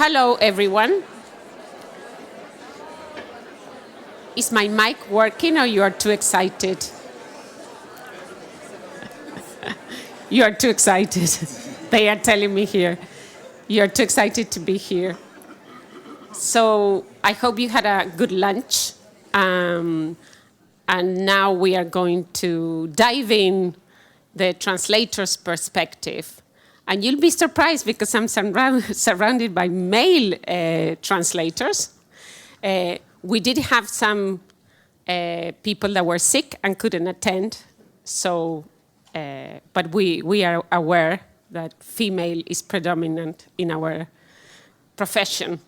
Hello, everyone. Is my mic working or you are too excited? You are too excited. They are telling me here. You are too excited to be here. So I hope you had a good lunch. And now we are going to dive in the translator's perspective. And you'll be surprised because I'm surrounded by male translators. We did have some people that were sick and couldn't attend. So, but we are aware that female is predominant in our profession.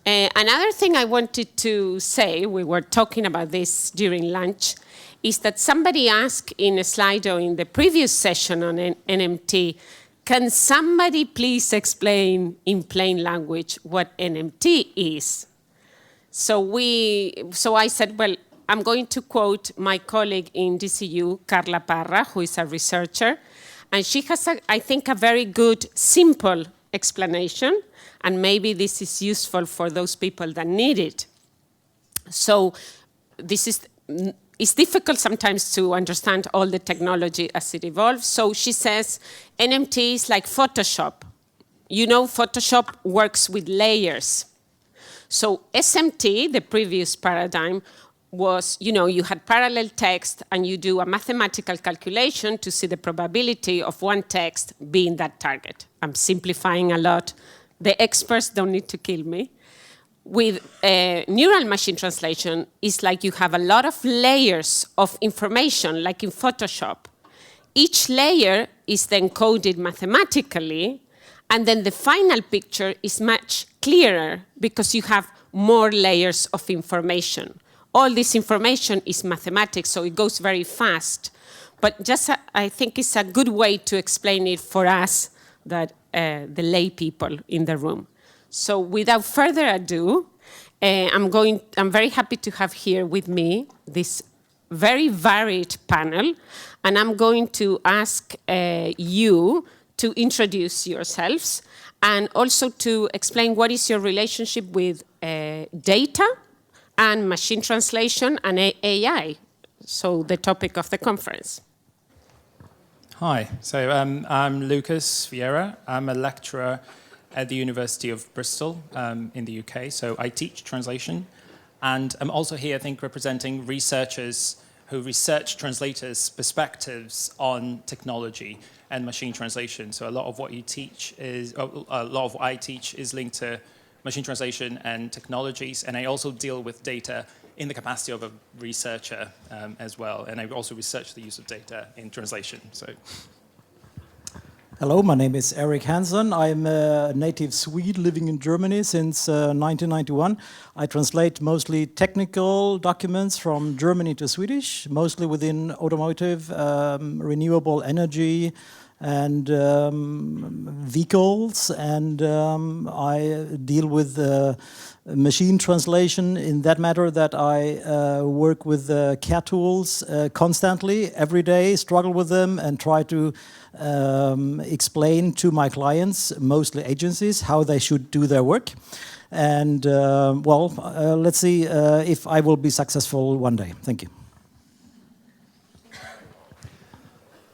Another thing I wanted to say, we were talking about this during lunch, is that somebody asked in a Slido in the previous session on NMT, can somebody please explain in plain language what NMT is? So I said, well, I'm going to quote my colleague in DCU, Carla Parra, who is a researcher, and she has, I think, a very good, simple explanation, and maybe this is useful for those people that need it. So it's difficult sometimes to understand all the technology as it evolves. So she says, NMT is like Photoshop. You know, Photoshop works with layers. So SMT, the previous paradigm, was, you know, you had parallel text and you do a mathematical calculation to see the probability of one text being that target. I'm simplifying a lot. The experts don't need to kill me. With neural machine translation, it's like you have a lot of layers of information, like in Photoshop. Each layer is then coded mathematically, and then the final picture is much clearer because you have more layers of information. All this information is mathematics, so it goes very fast. But just I think it's a good way to explain it for us, that the lay people in the room. So without further ado, I'm very happy to have here with me this very varied panel, and I'm going to ask you to introduce yourselves and also to explain what is your relationship with data and machine translation and AI, so the topic of the conference. Hi, so I'm Lucas VIEIRA. I'm a lecturer at the University of Bristol in the UK, so I teach translation. And I'm also here, I think, representing researchers who research translators' perspectives on technology and machine translation. So a lot of what I teach is linked to machine translation and technologies, and I also deal with data in the capacity of a researcher as well. And I also research the use of data in translation. So. Hello, my name is Eric Hansen. I'm a native Swede living in Germany since 1991. I translate mostly technical documents from Germany to Swedish, mostly within automotive, renewable energy, and vehicles. And I deal with machine translation in that matter that I work with CAT tools constantly, every day, struggle with them and try to explain to my clients, mostly agencies, how they should do their work. And let's see if I will be successful one day. Thank you.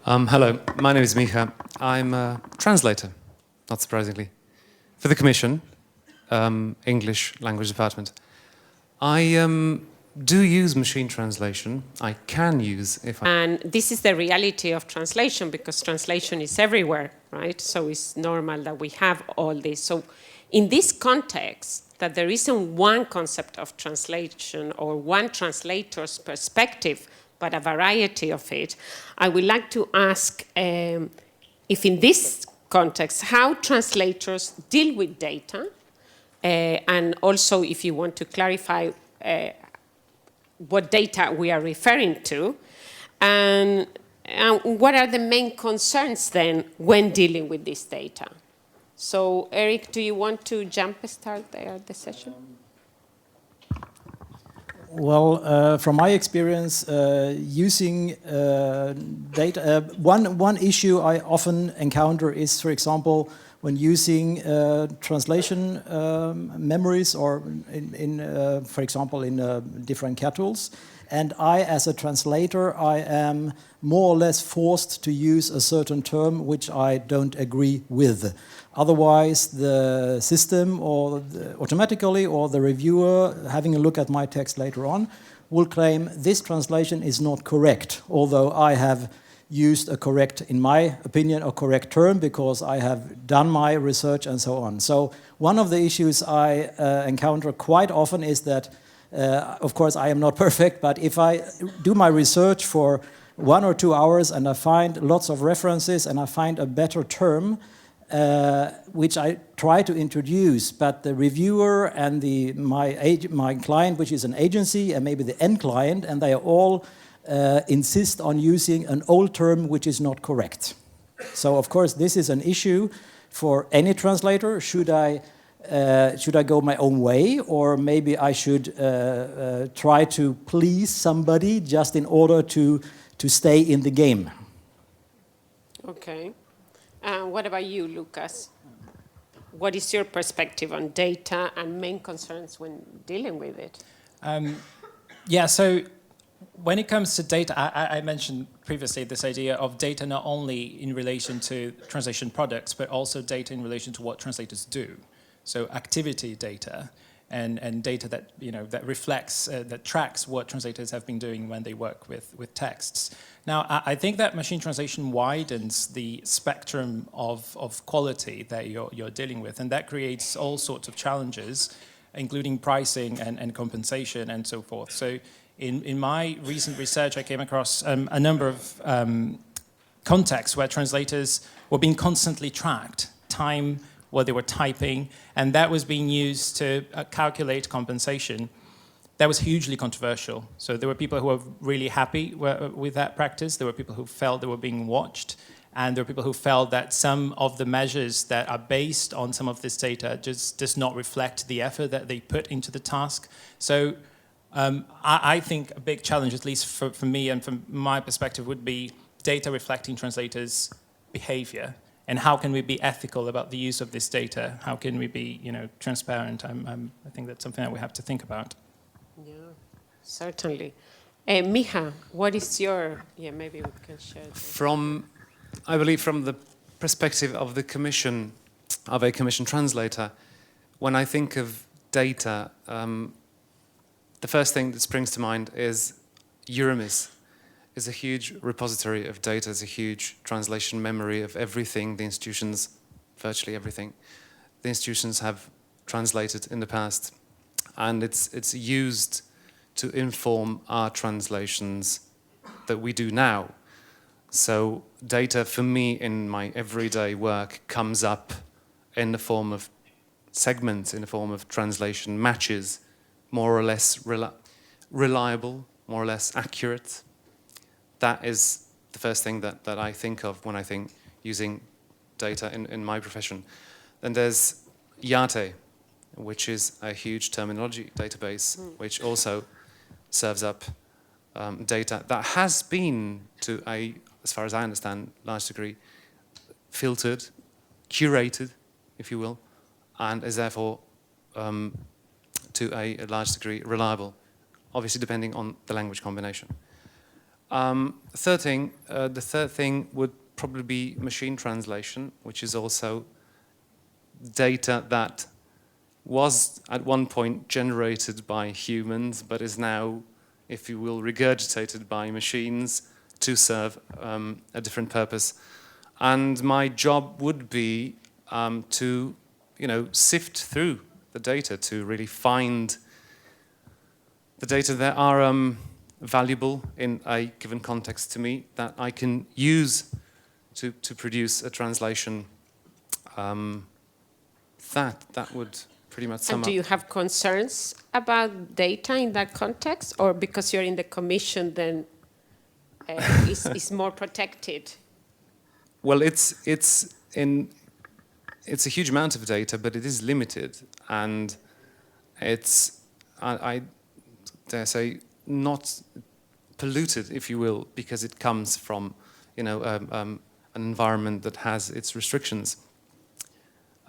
Hello, my name is Micha. I'm a translator, not surprisingly, for the Commission, English Language Department. I do use machine translation. I can use if I... And this is the reality of translation, because translation is everywhere, right? So it's normal that we have all this. So in this context, that there isn't one concept of translation or one translator's perspective, but a variety of it, I would like to ask if in this context, how translators deal with data, and also if you want to clarify what data we are referring to, and what are the main concerns then when dealing with this data? So Eric, do you want to start the session? Well, from my experience, using data, one issue I often encounter is, for example, when using translation memories or for example, in different cat tools. And I, as a translator, I am more or less forced to use a certain term which I don't agree with. Otherwise, the system automatically or the reviewer having a look at my text later on will claim this translation is not correct, although I have used a correct, in my opinion, a correct term because I have done my research and so on. So one of the issues I encounter quite often is that of course, I am not perfect, but if I do my research for 1 or 2 hours and I find lots of references and I find a better term, which I try to introduce, but the reviewer and my client, which is an agency, and maybe the end client, and they all insist on using an old term which is not correct. So, of course, this is an issue for any translator. Should I go my own way, or maybe I should try to please somebody just in order to stay in the game? Okay. What about you, Lucas? What is your perspective on data and main concerns when dealing with it? Yeah, so when it comes to data, I mentioned previously this idea of data not only in relation to translation products, but also data in relation to what translators do. So activity data and data that, that reflects, that tracks what translators have been doing when they work with texts. Now, I think that machine translation widens the spectrum of quality that you're dealing with, and that creates all sorts of challenges, including pricing and compensation and so forth. So in my recent research, I came across a number of contexts where translators were being constantly tracked, time, what they were typing, and that was being used to calculate compensation. That was hugely controversial. So there were people who were really happy with that practice. There were people who felt they were being watched, and there were people who felt that some of the measures that are based on some of this data just does not reflect the effort that they put into the task. So I think a big challenge, at least for me and from my perspective, would be data reflecting translators' behavior. And how can we be ethical about the use of this data? How can we be, transparent? I think that's something that we have to think about. Yeah, certainly. Miha, what is your? Yeah, maybe we can share. I believe from the perspective of the commission, of a commission translator, when I think of data, the first thing that springs to mind is EUREMIS. Is a huge repository of data, is a huge translation memory of everything the institutions, virtually everything, the institutions have translated in the past. And it's used to inform our translations that we do now. So data for me in my everyday work comes up in the form of segments, in the form of translation matches, more or less reliable, more or less accurate. That is the first thing that I think of when I think using data in my profession. Then there's IATE, which is a huge terminology database, which also serves up data that has been to a, as far as I understand, large degree, filtered, curated, if you will, and is therefore to a large degree reliable, obviously depending on the language combination. The third thing would probably be machine translation, which is also data that was at one point generated by humans, but is now, if you will, regurgitated by machines to serve a different purpose. And my job would be to, sift through the data to really find the data that are valuable in a given context to me that I can use to produce a translation. That would pretty much sum up. And do you have concerns about data in that context, or because you're in the commission, then it's more protected? Well, it's a huge amount of data, but it is limited, and it's I dare say not polluted, if you will, because it comes from an environment that has its restrictions.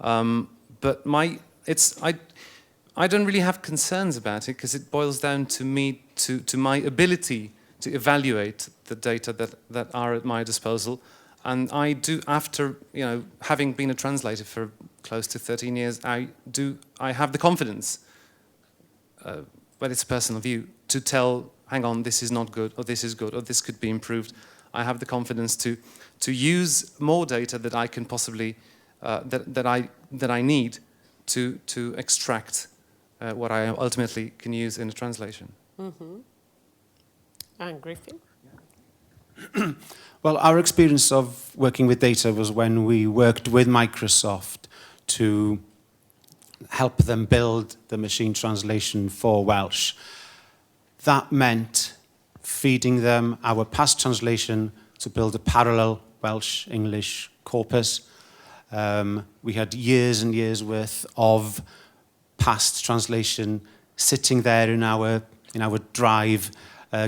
But I don't really have concerns about it because it boils down to me, to my ability to evaluate the data that are at my disposal. And I do, after having been a translator for close to 13 years, I have the confidence, but it's a personal view, to tell, hang on, this is not good, or this is good, or this could be improved. I have the confidence to use more data that I can possibly, that I need to extract what I ultimately can use in a translation. Mm-hmm. And Griffin? Well, our experience of working with data was when we worked with Microsoft to help them build the machine translation for Welsh. That meant feeding them our past translation to build a parallel Welsh-English corpus. We had years and years worth of past translation sitting there in our drive,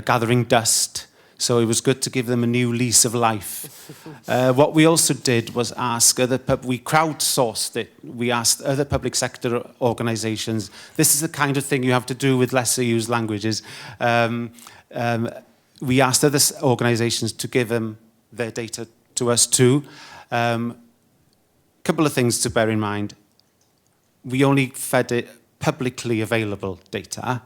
gathering dust. So it was good to give them a new lease of life. What we also did was ask we crowdsourced it. We asked other public sector organisations. This is the kind of thing you have to do with lesser used languages. We asked other organisations to give them their data to us too. Couple of things to bear in mind. We only fed it publicly available data.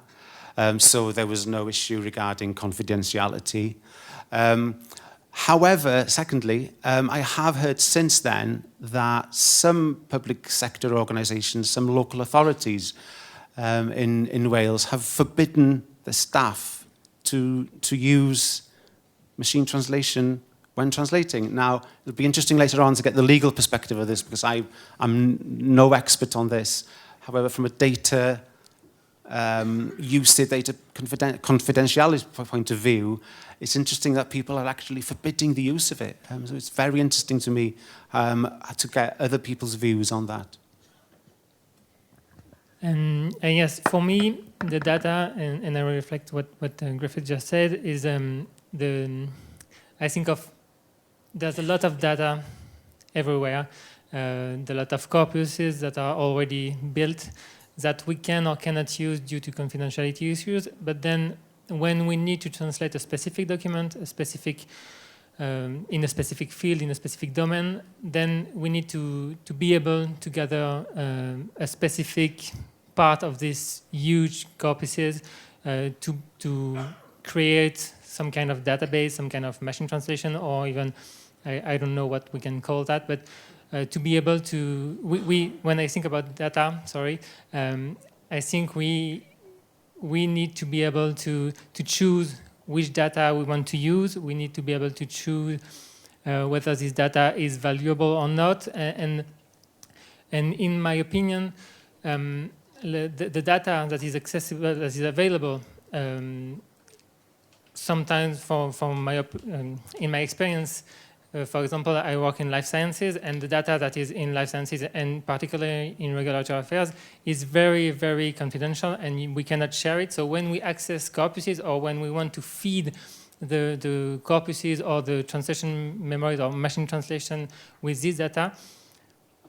So there was no issue regarding confidentiality. However, secondly, I have heard since then that some public sector organisations, some local authorities in Wales have forbidden the staff to use machine translation when translating. Now, it'll be interesting later on to get the legal perspective of this because I'm no expert on this. However, from a data usage, data confidentiality point of view, it's interesting that people are actually forbidding the use of it. So it's very interesting to me to get other people's views on that. And yes, for me, the data, and I reflect what Gruffydd just said, is I think there's a lot of data everywhere. There are a lot of corpuses that are already built that we can or cannot use due to confidentiality issues. But then when we need to translate a specific document, in a specific field, in a specific domain, then we need to be able to gather a specific part of these huge corpuses to create some kind of database, some kind of machine translation, or even, I don't know what we can call that, but to be able to, when I think about data, I think we need to be able to choose which data we want to use. We need to be able to choose whether this data is valuable or not. And in my opinion, the data that is accessible, that is available, sometimes in my experience, for example, I work in life sciences, and the data that is in life sciences, and particularly in regulatory affairs, is very, very confidential, and we cannot share it. So when we access corpuses, or when we want to feed the corpuses or the translation memories or machine translation with this data,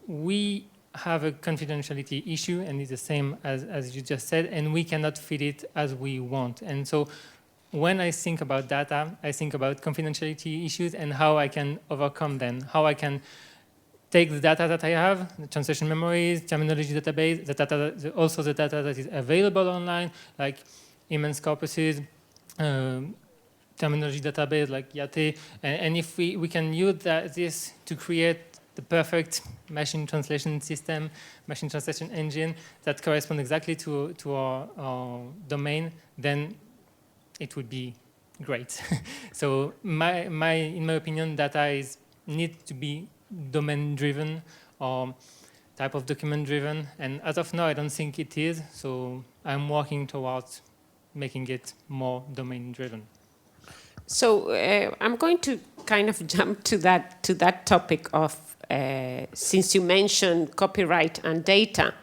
we have a confidentiality issue, and it's the same as you just said, and we cannot feed it as we want. And so when I think about data, I think about confidentiality issues and how I can overcome them, how I can take the data that I have, the translation memories, terminology database, also the data that is available online, like immense corpuses, terminology database like YATE, and if we can use this to create the perfect machine translation system, machine translation engine that corresponds exactly to our domain, then it would be great. So in my opinion, data needs to be domain-driven or type of document-driven. And as of now, I don't think it is. So I'm working towards making it more domain-driven. So I'm going to kind of jump to that topic of, since you mentioned copyright and data,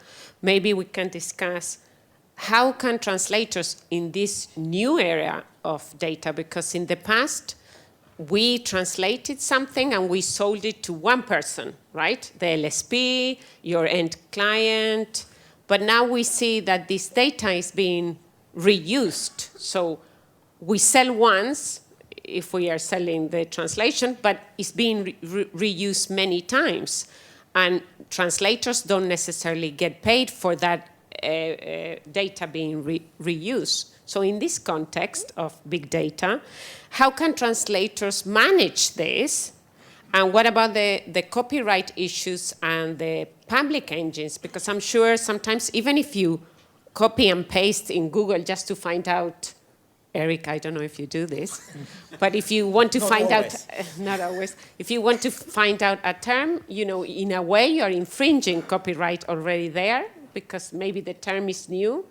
maybe we can discuss how can translators in this new area of data, because in the past, we translated something and we sold it to one person, right? The LSP, your end client. But now we see that this data is being reused. So we sell once, if we are selling the translation, but it's being reused many times. And translators don't necessarily get paid for that data being reused. So in this context of big data, how can translators manage this? And what about the copyright issues and the public engines? Because I'm sure sometimes, even if you copy and paste in Google just to find out, Eric, I don't know if you do this, but if you want to find out, not always, if you want to find out a term, you know, in a way you're infringing copyright already there, because maybe the term is new.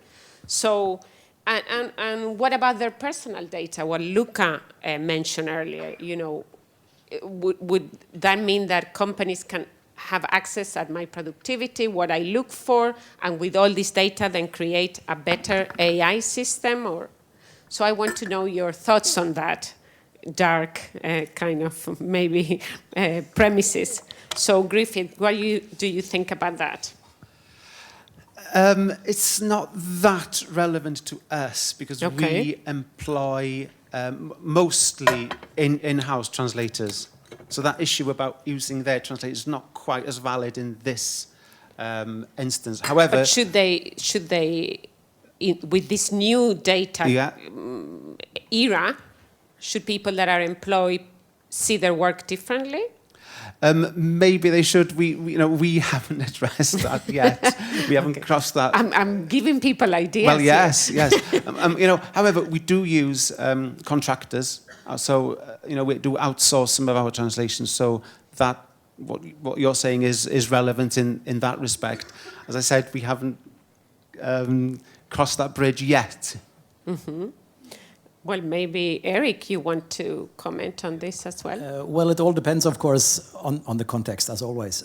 So, and what about their personal data? What Luca mentioned earlier, you know, would that mean that companies can have access at my productivity, what I look for, and with all this data then create a better AI system? Or so I want to know your thoughts on that dark kind of maybe premises. So Gruffydd, what do you think about that? It's not that relevant to us because we employ mostly in-house translators. So that issue about using their translators is not quite as valid in this instance. However, but should they with this new data era, should people that are employed see their work differently? Maybe they should. We haven't addressed that yet. We haven't crossed that. I'm giving people ideas. Well, yes. However, we do use contractors. We do outsource some of our translations. So that what you're saying is relevant in that respect. As I said, we haven't crossed that bridge yet. Mm-hmm. Well, maybe, Eric, you want to comment on this as well? Well, it all depends, of course, on the context, as always.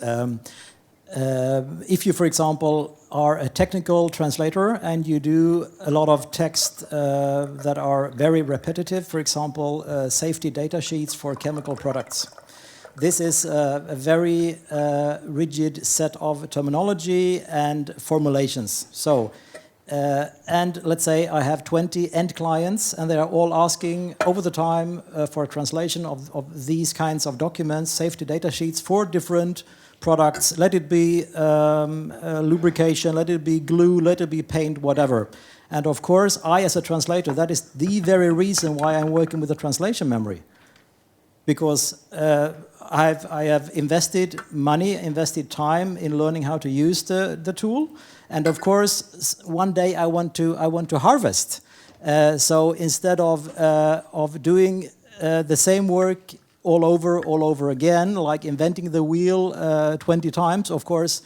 If you, for example, are a technical translator and you do a lot of text that are very repetitive, for example, safety data sheets for chemical products. This is a very rigid set of terminology and formulations. So. And let's say I have 20 end clients and they are all asking over the time for a translation of these kinds of documents, safety data sheets for different products. Let it be lubrication, let it be glue, let it be paint, whatever. And of course, I as a translator, that is the very reason why I'm working with a translation memory. Because I have invested money, invested time in learning how to use the tool. And of course, one day I want to harvest. So instead of doing the same work all over again, like inventing the wheel 20 times, of course,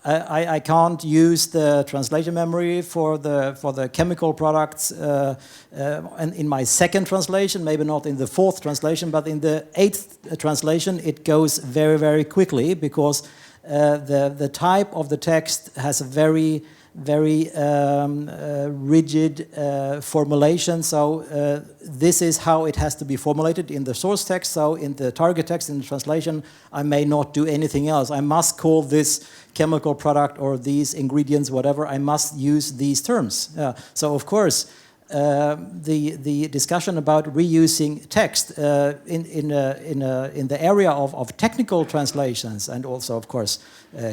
I can't use the translation memory for the chemical products and in my second translation, maybe not in the fourth translation, but in the 8th translation, it goes very, very quickly because the type of the text has a very rigid formulation. So this is how it has to be formulated in the source text. So in the target text, in the translation, I may not do anything else. I must call this chemical product or these ingredients, whatever. I must use these terms. So of course, the discussion about reusing text in the area of technical translations and also, of course,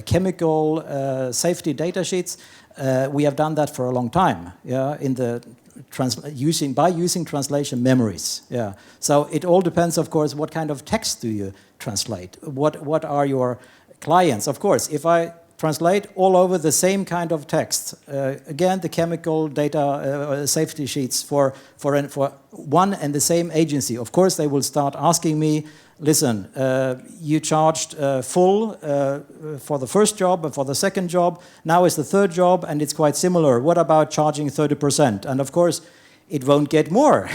chemical safety data sheets, we have done that for a long time. In the using translation memories. So it all depends, of course, what kind of text do you translate? What are your clients? Of course, if I translate all over the same kind of text. Again, the chemical data safety sheets for one and the same agency. Of course, they will start asking me, listen, you charged full for the first job and for the second job. Now it's the third job and it's quite similar. What about charging 30%? And of course, it won't get more.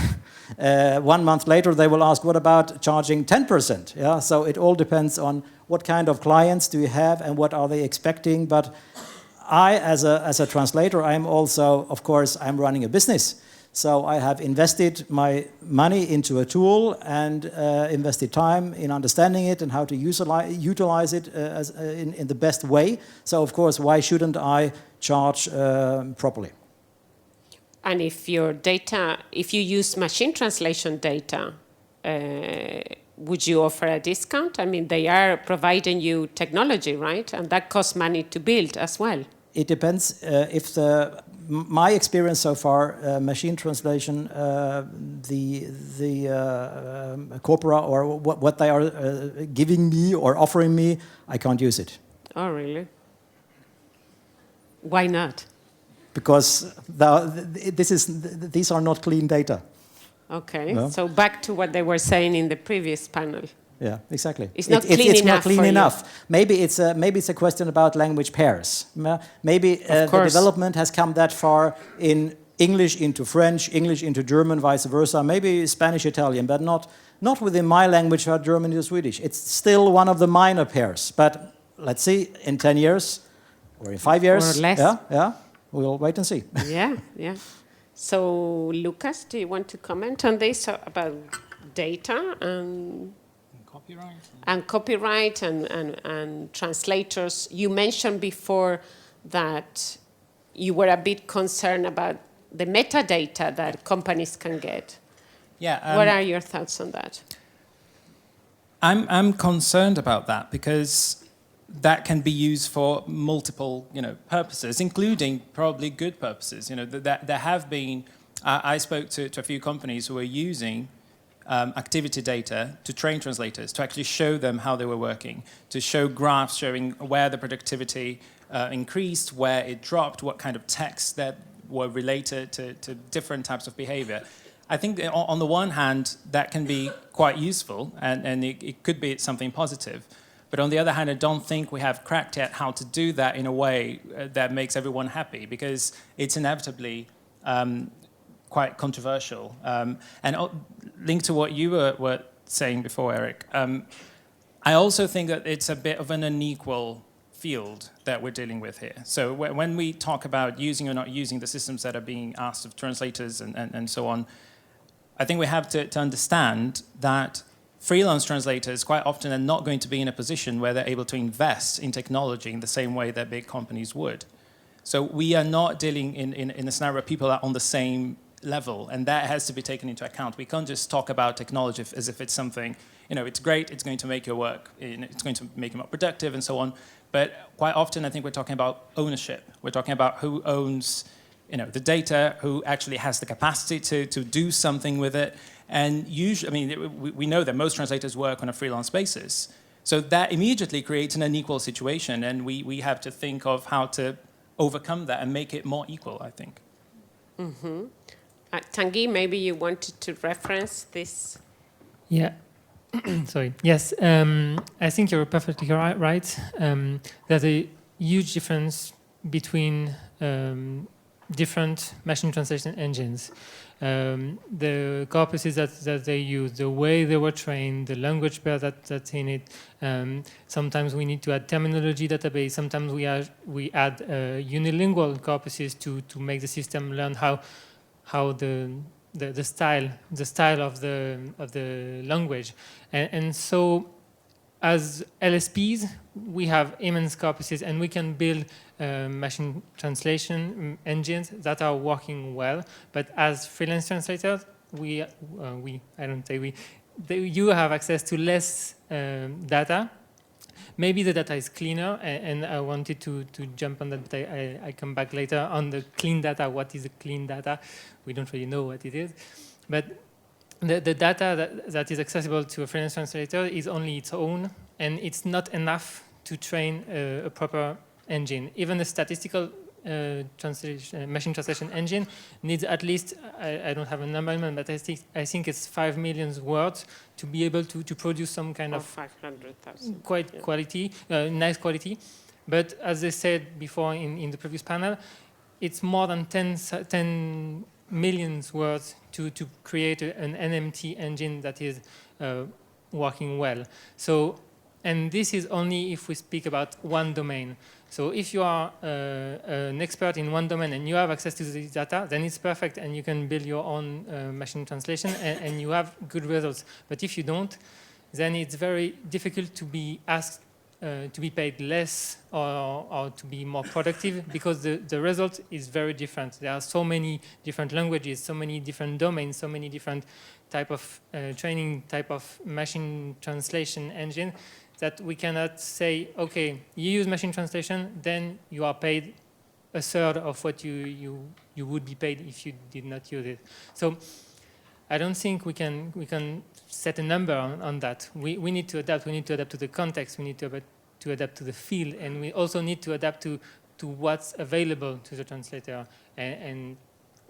1 month later, they will ask, what about charging 10%? So it all depends on what kind of clients do you have and what are they expecting. But I, as a translator, I'm also, of course, I'm running a business. So I have invested my money into a tool and invested time in understanding it and how to utilize it in the best way. So of course, why shouldn't I charge properly? And if your data, if you use machine translation data, would you offer a discount? I mean, they are providing you technology, right? And that costs money to build as well. It depends. If my experience so far, machine translation, the Corpora or what they are giving me or offering me, I can't use it. Oh, really? Why not? Because these are not clean data. Okay, No? so back to what they were saying in the previous panel. Yeah, exactly. It's not clean enough not clean for you. enough. Maybe it's a question about language pairs. Maybe the development has come that far in English into French, English into German, vice versa. Maybe Spanish, Italian, but not within my language, German into Swedish. It's still one of the minor pairs. But let's see, in 10 years or in 5 years, or less. Yeah, we'll wait and see. Yeah. So, Lucas, do you want to comment on this about data and copyright and translators? You mentioned before that you were a bit concerned about the metadata that companies can get. Yeah. What are your thoughts on that? I'm concerned about that because that can be used for multiple, purposes, including probably good purposes. There have been. I spoke to a few companies who were using activity data to train translators, to actually show them how they were working, to show graphs showing where the productivity increased, where it dropped, what kind of texts that were related to different types of behavior. I think on the one hand, that can be quite useful, and it could be something positive. But on the other hand, I don't think we have cracked yet how to do that in a way that makes everyone happy, because it's inevitably quite controversial. And linked to what you were saying before, Eric, I also think that it's a bit of an unequal field that we're dealing with here. So when we talk about using or not using the systems that are being asked of translators and so on, I think we have to understand that freelance translators quite often are not going to be in a position where they're able to invest in technology in the same way that big companies would. So we are not dealing in a scenario where people are on the same level, and that has to be taken into account. We can't just talk about technology as if it's something, it's great, it's going to make your work, it's going to make you more productive and so on. But quite often I think we're talking about ownership. We're talking about who owns the data, who actually has the capacity to do something with it. And usually, we know that most translators work on a freelance basis. So that immediately creates an unequal situation, and we have to think of how to overcome that and make it more equal, I think. Mm-hmm. Tanguy, maybe you wanted to reference this. Yeah. Sorry. Yes, I think you're perfectly right. There's a huge difference between different machine translation engines. The corpuses that they use, the way they were trained, the language pair that's in it. Sometimes we need to add terminology database. Sometimes we add unilingual corpuses to make the system learn how the style of the language. And so as LSPs, we have immense corpuses, and we can build machine translation engines that are working well. But as freelance translators, you have access to less data. Maybe the data is cleaner, and I wanted to jump on that, but I come back later on the clean data. What is the clean data? We don't really know what it is. But the data that is accessible to a freelance translator is only its own, and it's not enough to train a proper engine. Even a statistical machine translation engine needs at least, I don't have a number in mind, but I think it's 5 million words to be able to produce some kind of 500,000. quality, nice quality. But as I said before in the previous panel, it's more than 10 million words to create an NMT engine that is working well. So, and this is only if we speak about one domain. So if you are an expert in one domain and you have access to this data, then it's perfect and you can build your own machine translation and you have good results. But if you don't, then it's very difficult to be asked to be paid less or to be more productive, because the result is very different. There are so many different languages, so many different domains, so many different type of training, type of machine translation engine, that we cannot say, okay, you use machine translation, then you are paid a third of what you would be paid if you did not use it. So I don't think we can set a number on that. We need to adapt. We need to adapt to the context. We need to adapt to the field, and we also need to adapt to what's available to the translator. And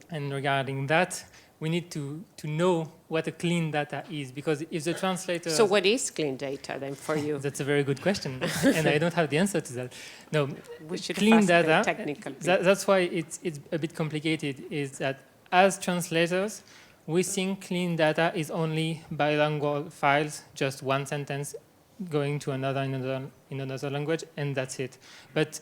regarding that, we need to know what a clean data is, because if the translator... So what is clean data then for you? That's a very good question, and I don't have the answer to that. No, We should clean fascinate data, technical that's why it's a bit complicated, is that as translators, we think clean data is only bilingual files, just one sentence going to another in another language, and that's it. But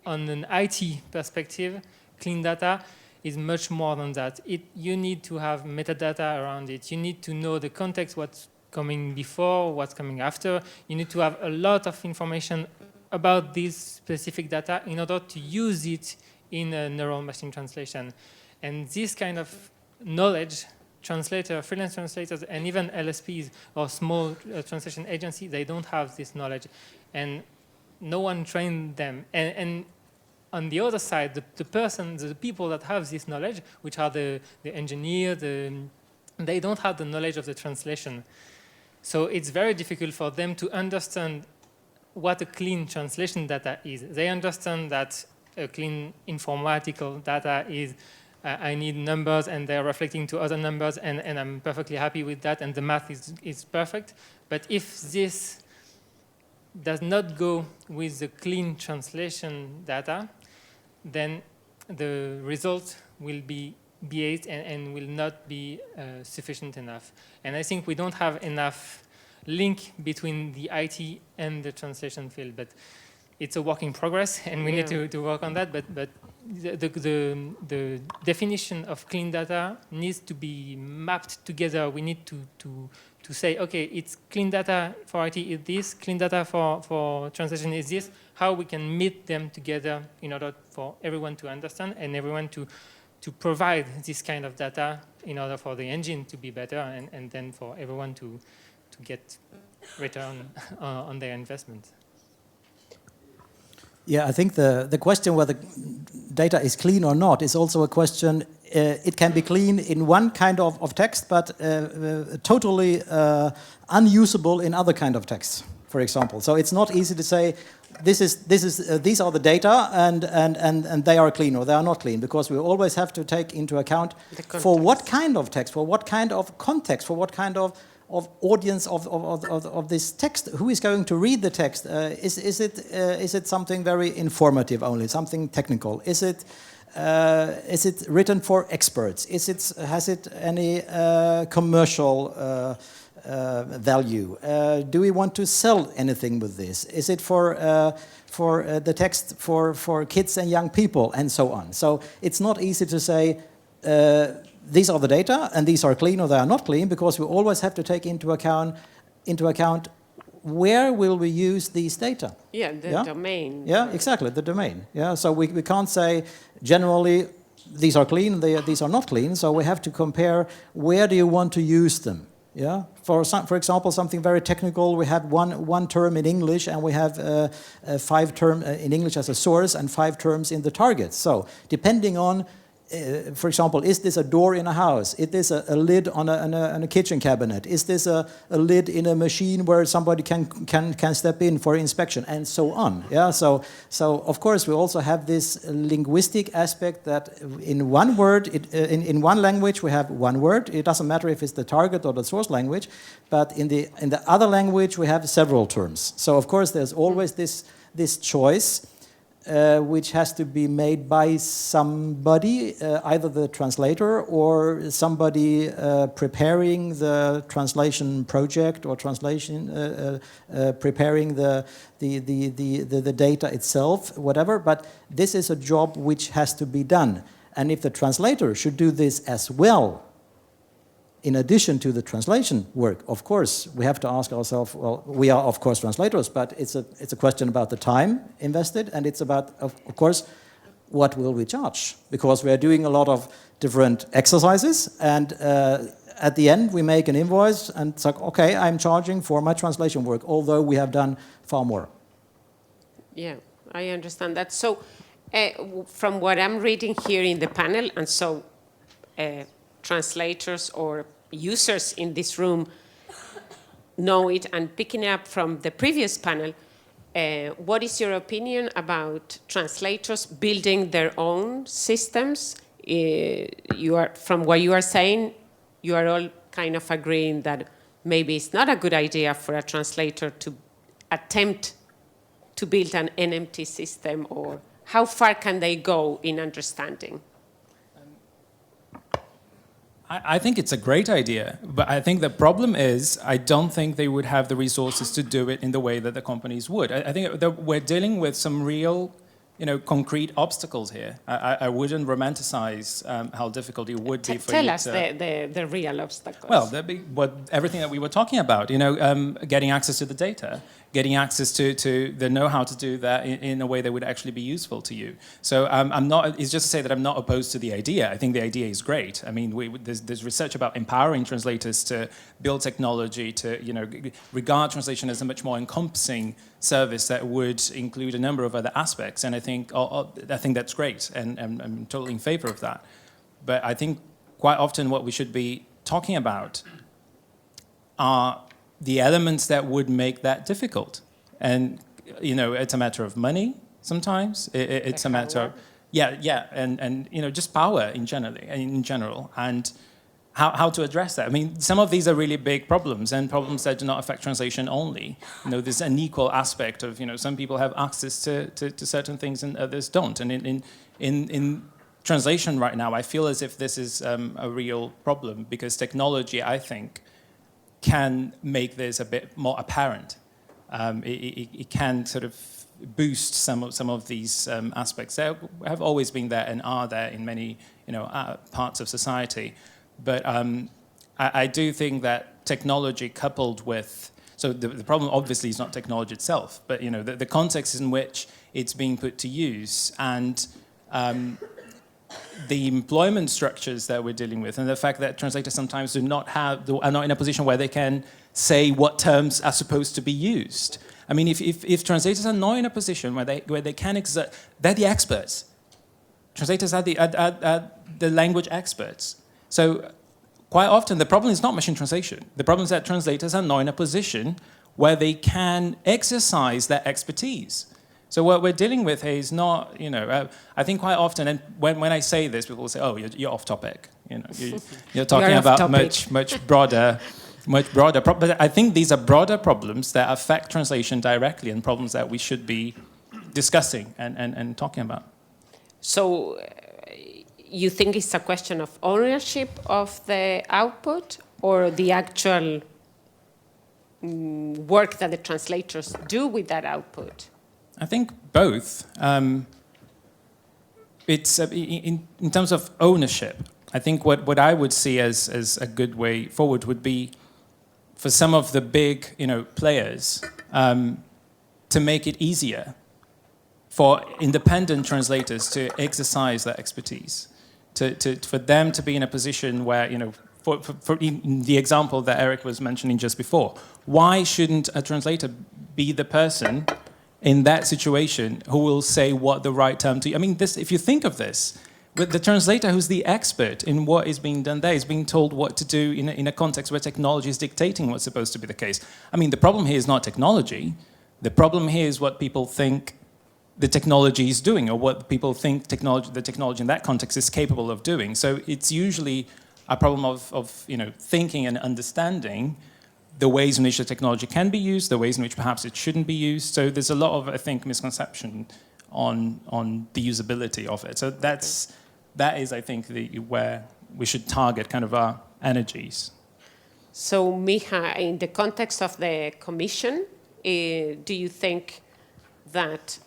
on an IT perspective, clean data is much more than that. You need to have metadata around it. You need to know the context, what's coming before, what's coming after. You need to have a lot of information about this specific data in order to use it in a neural machine translation. And this kind of knowledge, freelance translators, and even LSPs or small translation agencies, they don't have this knowledge. And no one trained them. And on the other side, the people that have this knowledge, which are the engineer, they don't have the knowledge of the translation. So it's very difficult for them to understand what a clean translation data is. They understand that a clean informatical data is, I need numbers and they're reflecting to other numbers, and I'm perfectly happy with that, and the math is perfect. But if this does not go with the clean translation data, then the result will be biased and will not be sufficient enough. And I think we don't have enough link between the IT and the translation field, but it's a work in progress, and we need to work on that. But the definition of clean data needs to be mapped together. We need to say, okay, it's clean data for IT is this, clean data for translation is this, how we can meet them together in order for everyone to understand and everyone to provide this kind of data in order for the engine to be better, and then for everyone to get return on their investment. Yeah, I think the question whether data is clean or not is also a question. It can be clean in one kind of text, but totally unusable in other kind of texts, for example. So it's not easy to say these are the data and they are clean or they are not clean, because we always have to take into account for what kind of text, for what kind of context, for what kind of audience of this text, who is going to read the text. Is it something very informative only, something technical? Is it written for experts? Has it any commercial value? Do we want to sell anything with this? Is it for the text for kids and young people, and so on? So it's not easy to say these are the data and these are clean or they are not clean, because we always have to take into account where will we use these data? Yeah, the domain. Yeah, exactly, the domain. Yeah, so we can't say generally these are clean, these are not clean. So we have to compare where do you want to use them. Yeah, for example, something very technical. We have one term in English, and we have 5 terms in English as a source and 5 terms in the target. So depending on, for example, is this a door in a house? Is this a lid on a kitchen cabinet? Is this a lid in a machine where somebody can step in for inspection, and so on? Yeah. So of course we also have this linguistic aspect that in one word, in one language we have one word. It doesn't matter if it's the target or the source language, but in the other language we have several terms. So of course there's always this choice. which has to be made by somebody, either the translator or somebody preparing the translation project or preparing the data itself, whatever. But this is a job which has to be done. And if the translator should do this as well, in addition to the translation work, of course, we have to ask ourselves, well, we are, of course, translators, but it's a question about the time invested, and it's about, of course, what will we charge? Because we are doing a lot of different exercises, and at the end, we make an invoice, and it's like, okay, I'm charging for my translation work, although we have done far more. Yeah, I understand that. So, from what I'm reading here in the panel, and so translators or users in this room know it, and picking up from the previous panel, what is your opinion about translators building their own systems? From what you are saying, you are all kind of agreeing that maybe it's not a good idea for a translator to attempt to build an NMT system, or how far can they go in understanding? I think it's a great idea, but I think the problem is I don't think they would have the resources to do it in the way that the companies would. I think that we're dealing with some real, concrete obstacles here. I wouldn't romanticize how difficult it would be for you to... Tell us the real obstacles. Well, everything that we were talking about, getting access to the data, getting access to the know-how to do that in a way that would actually be useful to you. So I'm not, it's just to say that I'm not opposed to the idea. I think the idea is great. I mean, there's research about empowering translators to build technology, to regard translation as a much more encompassing service that would include a number of other aspects. And I think that's great, and I'm totally in favor of that. But I think quite often what we should be talking about are the elements that would make that difficult. And, it's a matter of money sometimes. It's a matter of, and just power in general, and how to address that. I mean, some of these are really big problems, and problems that do not affect translation only. There's an equal aspect of, some people have access to certain things and others don't. And in translation right now, I feel as if this is a real problem, because technology, I think, can make this a bit more apparent. It can sort of boost some of these aspects that have always been there and are there in many parts of society. But I do think that technology coupled with, so the problem obviously is not technology itself, but the context in which it's being put to use, and the employment structures that we're dealing with, and the fact that translators sometimes are not in a position where they can say what terms are supposed to be used. I mean, if translators are not in a position where they can exert, they're the experts. Translators are the language experts. So quite often the problem is not machine translation. The problem is that translators are not in a position where they can exercise that expertise. So what we're dealing with here is not, I think quite often, and when I say this, people will say, "Oh, you're off topic." You're talking about much broader. But I think these are broader problems that affect translation directly, and problems that we should be discussing and talking about. So, you think it's a question of ownership of the output, or the actual work that the translators do with that output? I think both. It's in terms of ownership. I think what I would see as a good way forward would be for some of the big players to make it easier for independent translators to exercise that expertise, for them to be in a position where for the example that Eric was mentioning just before, why shouldn't a translator be the person in that situation who will say what the right term to... I mean, if you think of this, with the translator who's the expert in what is being done there is being told what to do in a context where technology is dictating what's supposed to be the case. I mean, the problem here is not technology. The problem here is what people think the technology is doing, or what people think the technology in that context is capable of doing. So it's usually a problem of thinking and understanding the ways in which the technology can be used, the ways in which perhaps it shouldn't be used. So there's a lot of, I think, misconception on the usability of it. So that is, I think, where we should target kind of our energies. So, Miha, in the context of the Commission, do you think that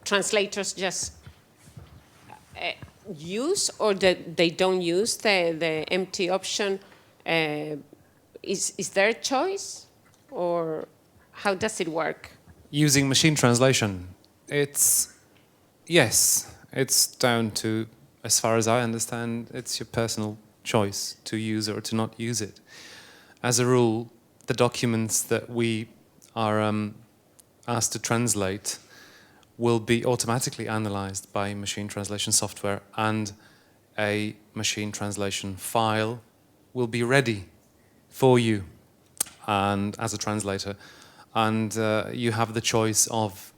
translators just use, or that they don't use the empty option? Is there a choice, or how does it work? Using machine translation, yes, it's down to, as far as I understand, it's your personal choice to use or to not use it. As a rule, the documents that we are asked to translate will be automatically analyzed by machine translation software, and a machine translation file will be ready for you and as a translator. And you have the choice of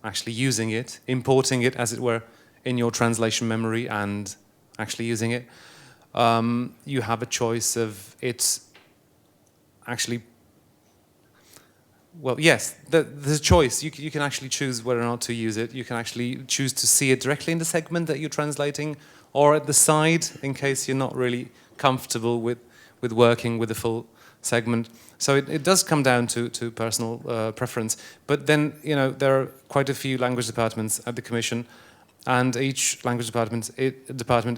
actually using it, importing it, as it were, in your translation memory and actually using it. You have a choice of it actually, well, yes, there's a choice. You can actually choose whether or not to use it. You can actually choose to see it directly in the segment that you're translating, or at the side, in case you're not really comfortable with working with the full segment. So it does come down to personal preference. But then, there are quite a few language departments at the Commission, and each language department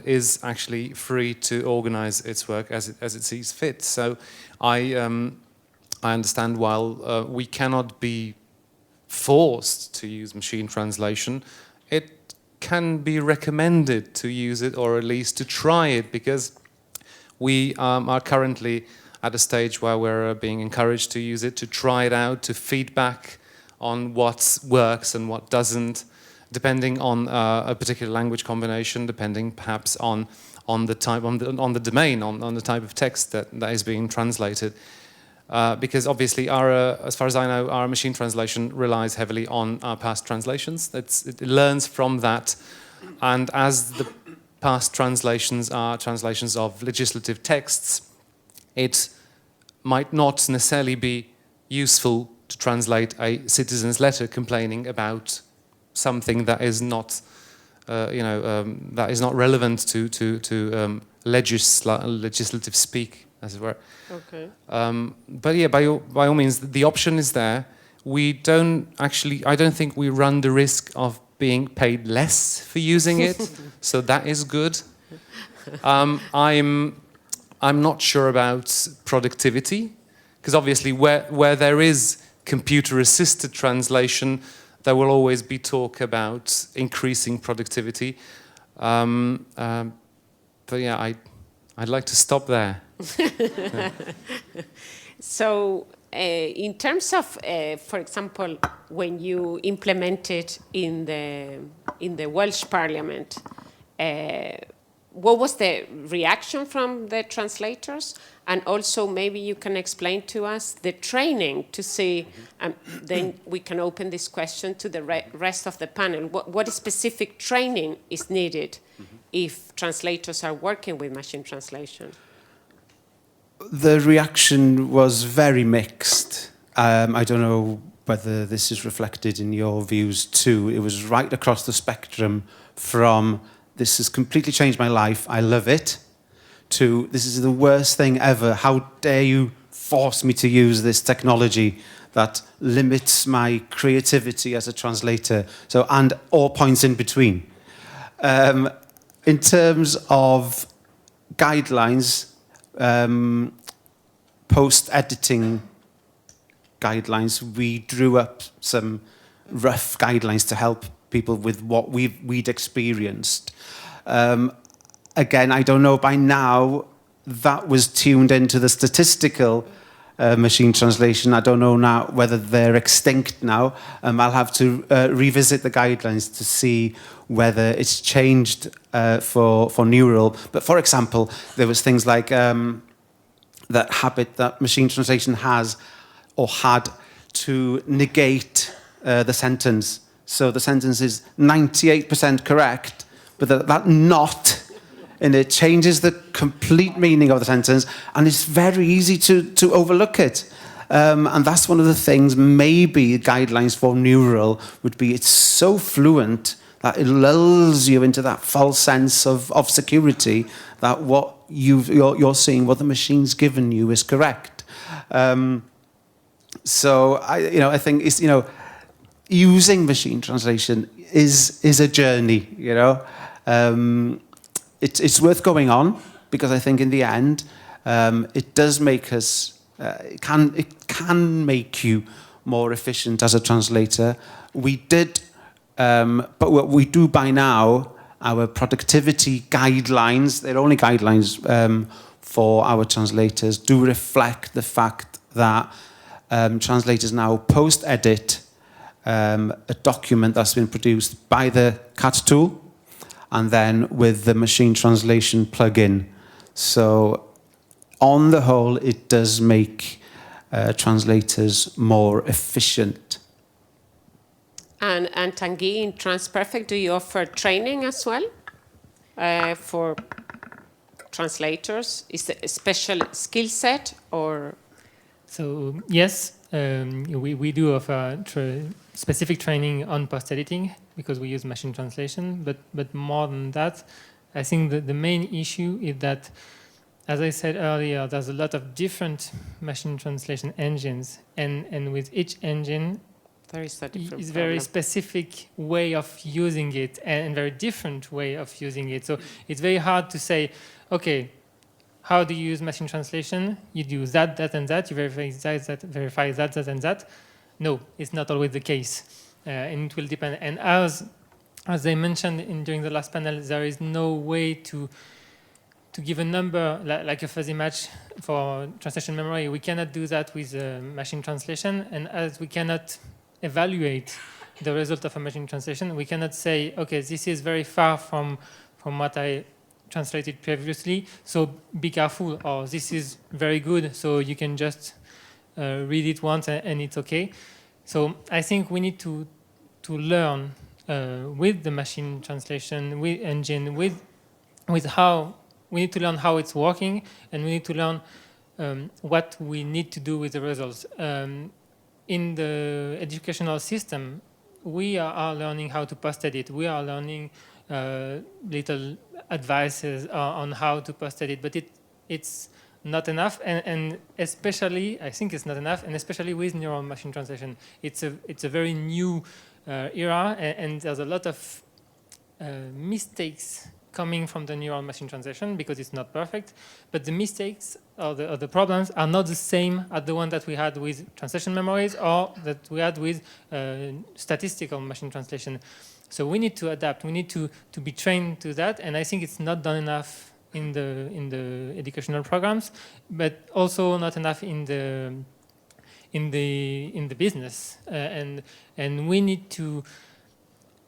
is actually free to organize its work as it sees fit. So I understand, while we cannot be forced to use machine translation, it can be recommended to use it, or at least to try it, because we are currently at a stage where we're being encouraged to use it, to try it out, to feedback on what works and what doesn't, depending on a particular language combination, depending perhaps on the type, on the domain, on the type of text that is being translated. Because obviously, as far as I know, our machine translation relies heavily on our past translations. It learns from that, and as the past translations are translations of legislative texts, it might not necessarily be useful to translate a citizen's letter complaining about something that is not, that is not relevant to legislative speak, as it were. Okay. But yeah, by all means, the option is there. I don't think we run the risk of being paid less for using it, so that is good. I'm not sure about productivity, because obviously where there is computer-assisted translation, there will always be talk about increasing productivity. But yeah, I'd like to stop there. So, in terms of, for example, when you implement it in the Welsh Parliament, what was the reaction from the translators? And also, maybe you can explain to us the training to see, then we can open this question to the rest of the panel. What specific training is needed if translators are working with machine translation? The reaction was very mixed. I don't know whether this is reflected in your views too. It was right across the spectrum from "this has completely changed my life, I love it," to "this is the worst thing ever, how dare you force me to use this technology that limits my creativity as a translator," and all points in between. In terms of guidelines, post-editing guidelines, we drew up some rough guidelines to help people with what we'd experienced. Again, I don't know, by now that was tuned into the statistical machine translation. I don't know now whether they're extinct now. I'll have to revisit the guidelines to see whether it's changed for neural. But for example, there was things like that habit that machine translation has or had to negate the sentence. So the sentence is 98% correct, but that "not" in it changes the complete meaning of the sentence, and it's very easy to overlook it. And that's one of the things, maybe guidelines for neural would be it's so fluent that it lulls you into that false sense of security that what you're seeing, what the machine's given you is correct. So I think it's, using machine translation is a journey, It's worth going on because I think in the end it does make us, it can make you more efficient as a translator. We did, but what we do by now, our productivity guidelines, they're only guidelines for our translators, do reflect the fact that translators now post-edit a document that's been produced by the CAT tool and then with the machine translation plugin. So on the whole, it does make translators more efficient. And Tanguy, in Transperfect, do you offer training as well for translators? Is it a special skill set or? So yes, we do offer specific training on post-editing because we use machine translation. But more than that, I think that the main issue is that, as I said earlier, there's a lot of different machine translation engines, and with each engine, There is a different it's very problem. specific way of using it and very different way of using it. So it's very hard to say, okay, how do you use machine translation? You do that, that, and that. You verify that, and that. No, it's not always the case, and it will depend. And as I mentioned during the last panel, there is no way to give a number like a fuzzy match for translation memory. We cannot do that with machine translation, and as we cannot evaluate the result of a machine translation, we cannot say, okay, this is very far from what I translated previously, so be careful, or this is very good, so you can just read it once and it's okay. So I think we need to learn with the machine translation, with engine, with how we need to learn how it's working, and we need to learn what we need to do with the results. In the educational system, we are learning how to post-edit. We are learning little advices on how to post-edit, but it's not enough, and especially, I think it's not enough, and especially with neural machine translation. It's a very new era, and there's a lot of mistakes coming from the neural machine translation because it's not perfect, but the mistakes or the problems are not the same as the one that we had with translation memories or that we had with statistical machine translation. So we need to adapt. We need to be trained to that, and I think it's not done enough in the educational programs, but also not enough in the business. And we need to.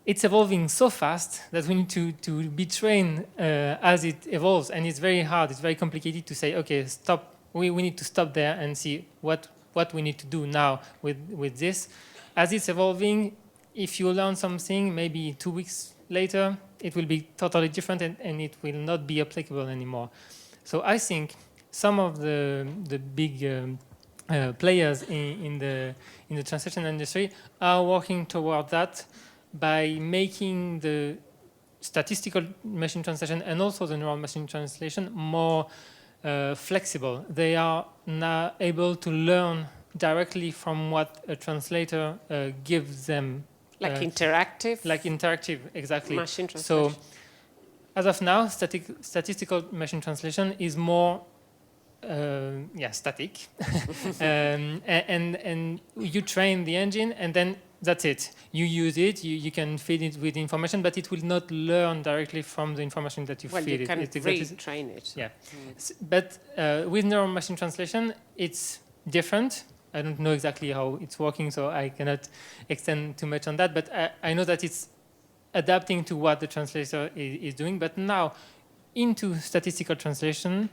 It's evolving so fast that we need to be trained as it evolves, and it's very hard. It's very complicated to say, okay, stop. We need to stop there and see what we need to do now with this. As it's evolving, if you learn something, maybe 2 weeks later, it will be totally different, and it will not be applicable anymore. So I think some of the big players in the translation industry are working toward that, by making the statistical machine translation and also the neural machine translation more flexible. They are now able to learn directly from what a translator gives them. Like interactive? Like interactive, exactly. Machine translation. So as of now, statistical machine translation is more static. and you train the engine, and then that's it. You use it, you can feed it with information, but it will not learn directly from the information that you feed it. Well, you can retrain it. Yeah. But with neural machine translation, it's different. I don't know exactly how it's working, so I cannot extend too much on that, but I know that it's adapting to what the translator is doing. But now, into statistical translation,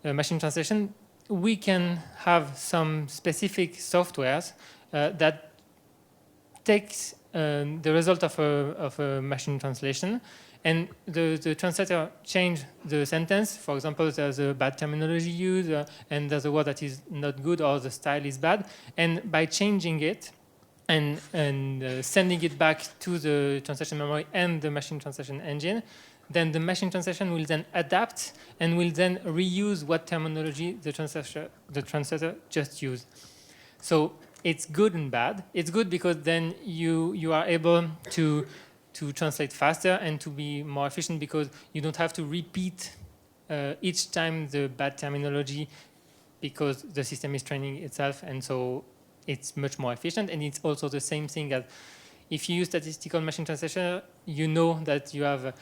machine translation, we can have some specific softwares that takes the result of a machine translation and the translator changed the sentence. For example, there's a bad terminology used, and there's a word that is not good, or the style is bad. And by changing it and sending it back to the translation memory and the machine translation engine, then the machine translation will then adapt and will then reuse what terminology the translator just used. So it's good and bad. It's good because then you are able to translate faster and to be more efficient, because you don't have to repeat each time the bad terminology, because the system is training itself, and so it's much more efficient. And it's also the same thing as if you use statistical machine translation, you know that you have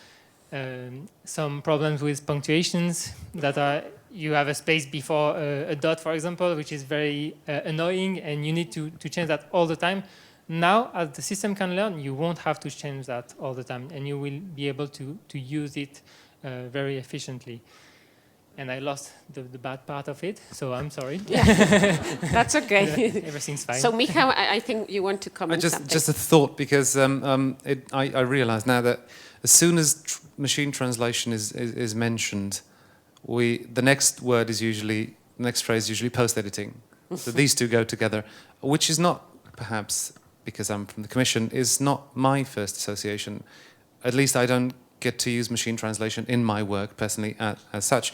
some problems with punctuations that are, you have a space before a dot, for example, which is very annoying, and you need to change that all the time. Now, as the system can learn, you won't have to change that all the time, and you will be able to use it very efficiently. And I lost the bad part of it, so I'm sorry. Yeah. That's okay. Everything's fine. So, Micha, I think you want to comment something. Just a thought, because I realize now that as soon as machine translation is mentioned, the next word is usually, the next phrase is usually post-editing. So these two go together, which is not, perhaps because I'm from the Commission, is not my first association. At least I don't get to use machine translation in my work personally as such.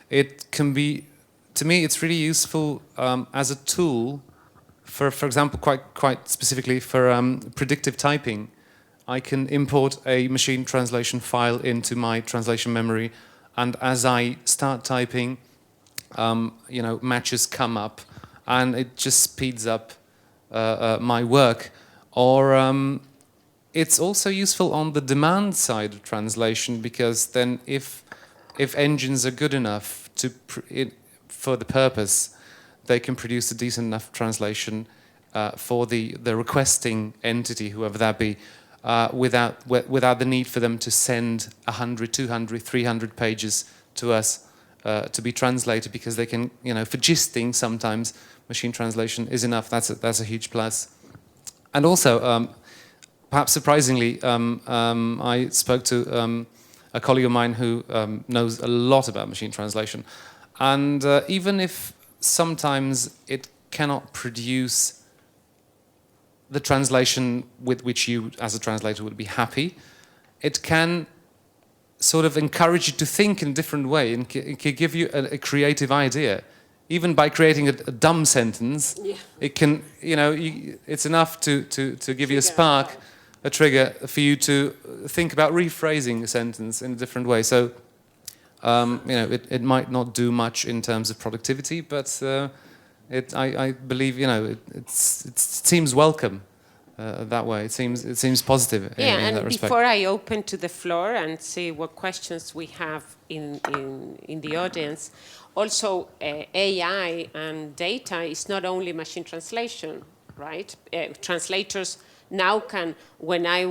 It can be, to me, it's really useful as a tool for example, quite specifically for predictive typing. I can import a machine translation file into my translation memory, and as I start typing, you know, matches come up, and it just speeds up my work. Or it's also useful on the demand side of translation, because then if engines are good enough for the purpose, they can produce a decent enough translation for the requesting entity, whoever that be, without the need for them to send 100, 200, 300 pages to us to be translated, because they can, you know, for gisting sometimes machine translation is enough. That's a huge plus. And also, perhaps surprisingly, I spoke to a colleague of mine who knows a lot about machine translation, and even if sometimes it cannot produce the translation with which you, as a translator, would be happy, it can sort of encourage you to think in a different way, and it can give you a creative idea. Even by creating a dumb sentence, yeah, it can, you know, it's enough to give you a spark, a trigger for you to think about rephrasing a sentence in a different way. So, you know, it might not do much in terms of productivity, but I believe, you know, it seems welcome that way. It seems positive in that respect. Before I open to the floor and see what questions we have in the audience, also AI and data is not only machine translation, right? Translators now can, when I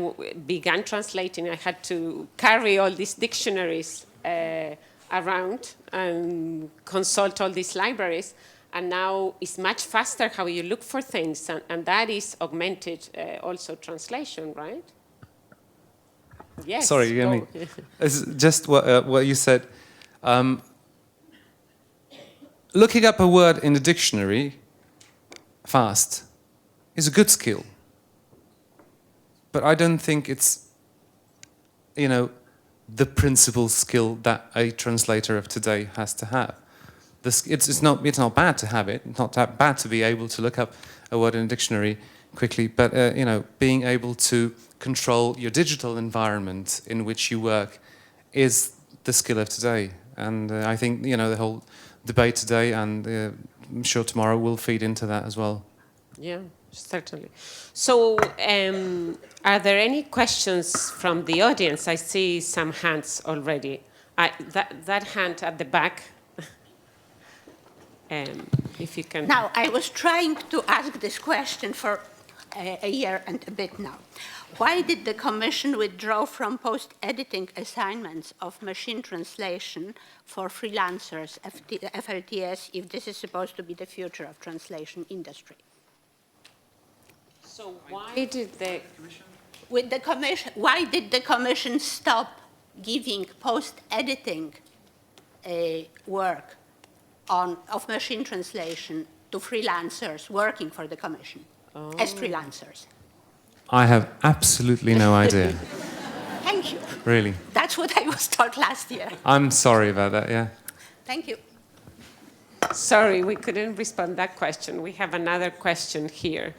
began translating, I had to carry all these dictionaries around and consult all these libraries. And now it's much faster how you look for things, and that is augmented also translation, right? Yes. Sorry, you mean, it's just what you said. Looking up a word in the dictionary fast is a good skill, but I don't think it's, you know, the principal skill that a translator of today has to have. It's not bad to have it. It's not that bad to be able to look up a word in a dictionary quickly, but you know, being able to control your digital environment in which you work is the skill of today. And I think, you know, the whole debate today, and I'm sure tomorrow, will feed into that as well. Yeah, certainly. So, are there any questions from the audience? I see some hands already. That hand at the back. If you can. Now, I was trying to ask this question for a year and a bit now. Why did the Commission withdraw from post-editing assignments of machine translation for freelancers, FLTS, if this is supposed to be the future of translation industry? So why did the With the Commission, why did the Commission stop giving post-editing work of machine translation to freelancers working for the Commission as freelancers? I have absolutely no idea. Thank you. Really. That's what I was taught last year. I'm sorry about that, yeah. Thank you. Sorry, we couldn't respond that question. We have another question here.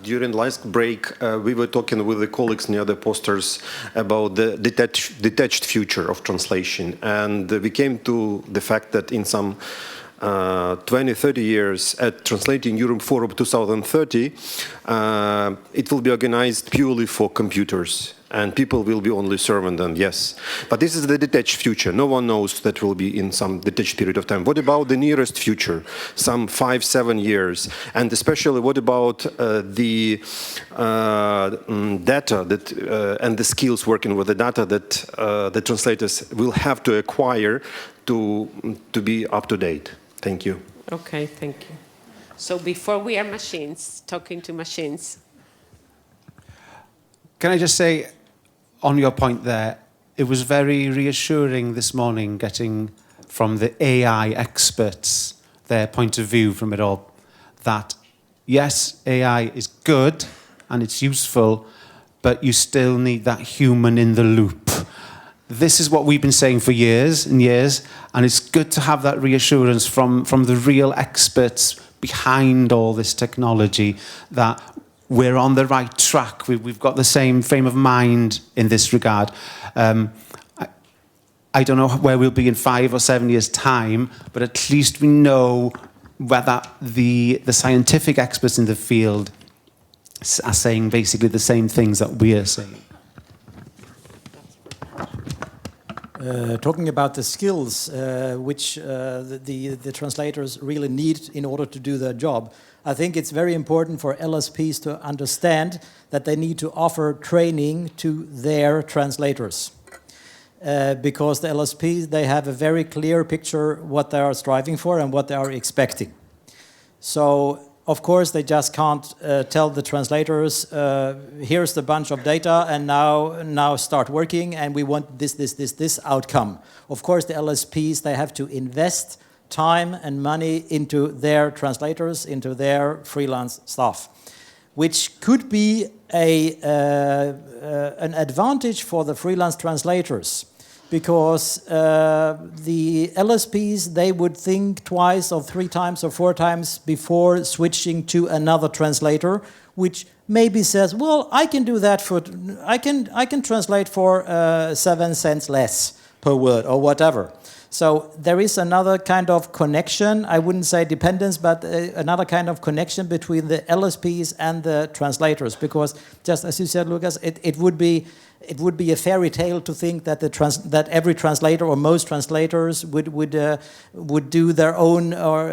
During last break, we were talking with the colleagues near the posters about the detached future of translation. And we came to the fact that in some 20, 30 years at Translating Europe Forum 2030, it will be organized purely for computers. And people will be only serving them, yes. But this is the detached future. No one knows that will be in some detached period of time. What about the nearest future, some 5, 7 years? And especially what about the data that, and the skills working with the data that the translators will have to acquire to be up to date? Thank you. Okay, thank you. So before we are machines, talking to machines. Can I just say, on your point there, it was very reassuring this morning getting from the AI experts their point of view from it all, that yes, AI is good and it's useful, but you still need that human in the loop. This is what we've been saying for years and years, and it's good to have that reassurance from the real experts behind all this technology that we're on the right track. We've got the same frame of mind in this regard. I don't know where we'll be in 5 or 7 years' time, but at least we know whether the scientific experts in the field are saying basically the same things that we are saying. Talking about the skills which the translators really need in order to do their job, I think it's very important for LSPs to understand that they need to offer training to their translators. Because the LSPs, they have a very clear picture what they are striving for and what they are expecting. So, of course, they just can't tell the translators, here's the bunch of data and now start working and we want this outcome. Of course, the LSPs, they have to invest time and money into their translators, into their freelance staff, which could be an advantage for the freelance translators, because the LSPs, they would think twice or 3 times or 4 times before switching to another translator, which maybe says, well, I can do that for, I can translate for 7 cents less per word or whatever. So there is another kind of connection, I wouldn't say dependence, but another kind of connection between the LSPs and the translators, because just as you said, Lucas, it would be a fairy tale to think that that every translator or most translators would do their own or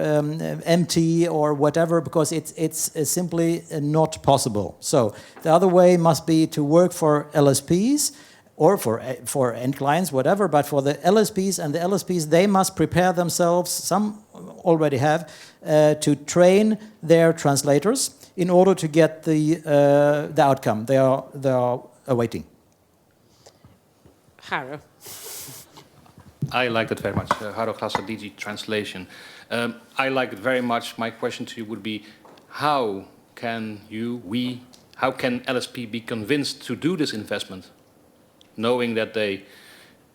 MT or whatever, because it's simply not possible. So the other way must be to work for LSPs, or for end clients, whatever, but for the LSPs, and the LSPs, they must prepare themselves, some already have, to train their translators in order to get the outcome they are awaiting. Haro. I like that very much. Haro Glassa, DG Translation. I like it very much. My question to you would be, how can LSP be convinced to do this investment, knowing that they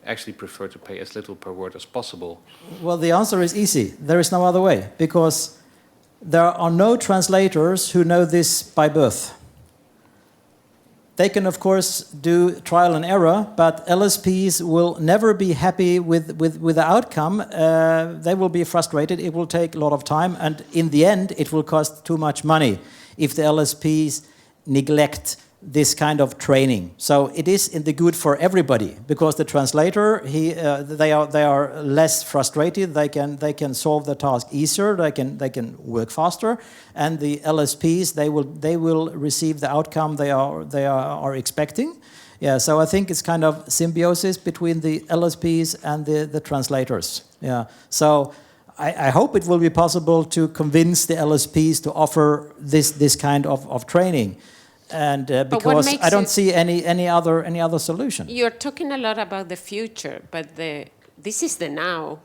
actually prefer to pay as little per word as possible? Well, the answer is easy. There is no other way, because there are no translators who know this by birth. They can, of course, do trial and error, but LSPs will never be happy with the outcome. They will be frustrated. It will take a lot of time, and in the end, it will cost too much money if the LSPs neglect this kind of training. So it is in the good for everybody, because the translator, they are less frustrated. They can solve the task easier. They can work faster, and the LSPs, they will receive the outcome they are expecting. Yeah. So I think it's kind of symbiosis between the LSPs and the translators. Yeah. So I hope it will be possible to convince the LSPs to offer this kind of training. And what because makes I don't it- see any other solution. You're talking a lot about the future, but this is the now.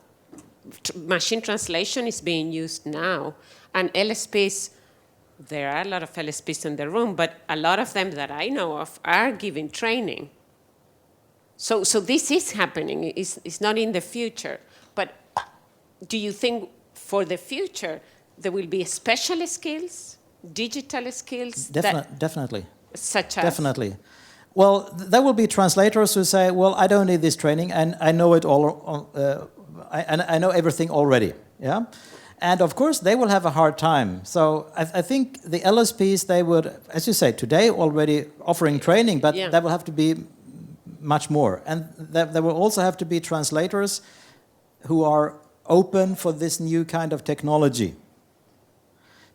Machine translation is being used now. And LSPs, there are a lot of LSPs in the room, but a lot of them that I know of are giving training. So this is happening. It's not in the future. But do you think for the future there will be special skills, digital skills? Definitely. Such as? Definitely. Well, there will be translators who say, well, I don't need this training and I know it all, I know everything already. Yeah? And of course, they will have a hard time. So I think the LSPs, they would, as you say, today already offering training, but Yeah. that will have to be much more. And there will also have to be translators who are open for this new kind of technology.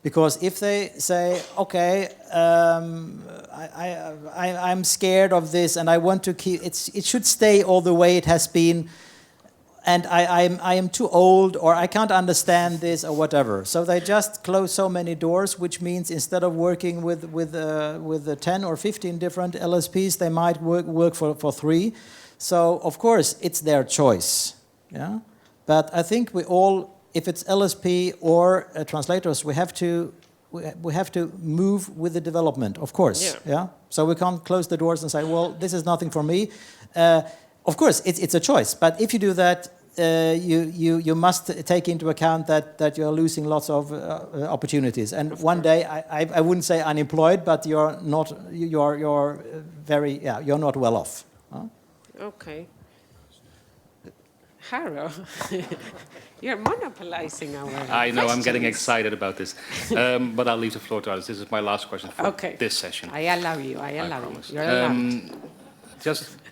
Because if they say, okay, I'm scared of this and I want to keep, it should stay all the way it has been, and I am too old or I can't understand this or whatever. So they just close so many doors, which means instead of working with 10 or 15 different LSPs, they might work for 3. So of course it's their choice. Yeah? But I think we all, if it's LSP or translators, we have to move with the development, of course. Yeah. So we can't close the doors and say, well, this is nothing for me. Of course, it's a choice. But if you do that, you must take into account that you're losing lots of opportunities. And one day, I wouldn't say unemployed, but you're not well off. Huh? Okay. Haro, you're monopolizing our I know, I'm getting questions. excited about this. But I'll leave the floor to others. This is my last question for this session. I allow you, I allow you. promise. You're allowed.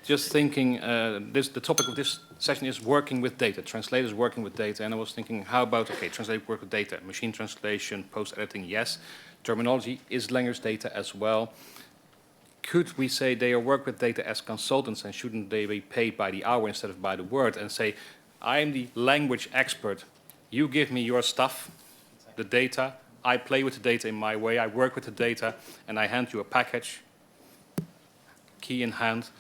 Just thinking, the topic of this session is working with data, translators working with data, and I was thinking, how about, okay, translators work with data, machine translation, post-editing, yes, terminology is language data as well. Could we say they work with data as consultants, and shouldn't they be paid by the hour instead of by the word, and say, I am the language expert, you give me your stuff, the data, I play with the data in my way, I work with the data, and I hand you a package, key in hand,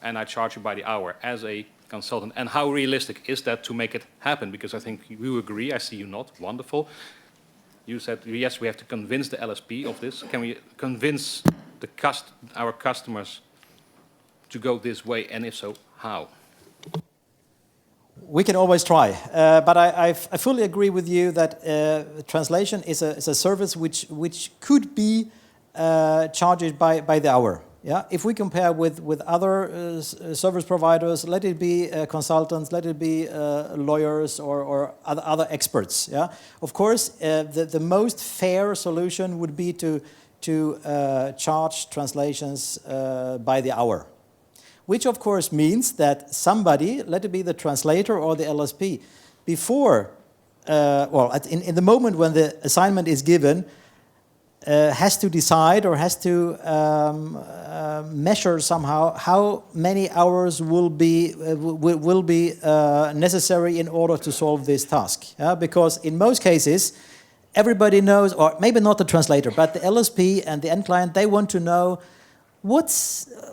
and I charge you by the hour as a consultant. And how realistic is that to make it happen? Because I think you agree, I see you not, wonderful. You said, yes, we have to convince the LSP of this. Can we convince our customers to go this way, and if so, how? We can always try, but I fully agree with you that translation is a service which could be charged by the hour. Yeah, if we compare with other service providers, let it be consultants, let it be lawyers or other experts. Yeah, of course, the most fair solution would be to charge translations by the hour, which of course means that somebody, let it be the translator or the LSP, before, in the moment when the assignment is given, has to decide or has to measure somehow how many hours will be necessary in order to solve this task. Yeah? Because in most cases, everybody knows, or maybe not the translator, but the LSP and the end client, they want to know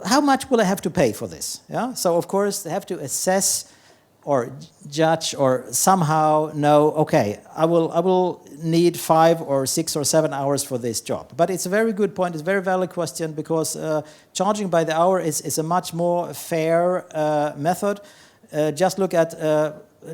how much will I have to pay for this. Yeah? So of course they have to assess or judge or somehow know, okay, I will need 5 or 6 or 7 hours for this job. But it's a very good point, it's a very valid question, because charging by the hour is a much more fair method. Just look at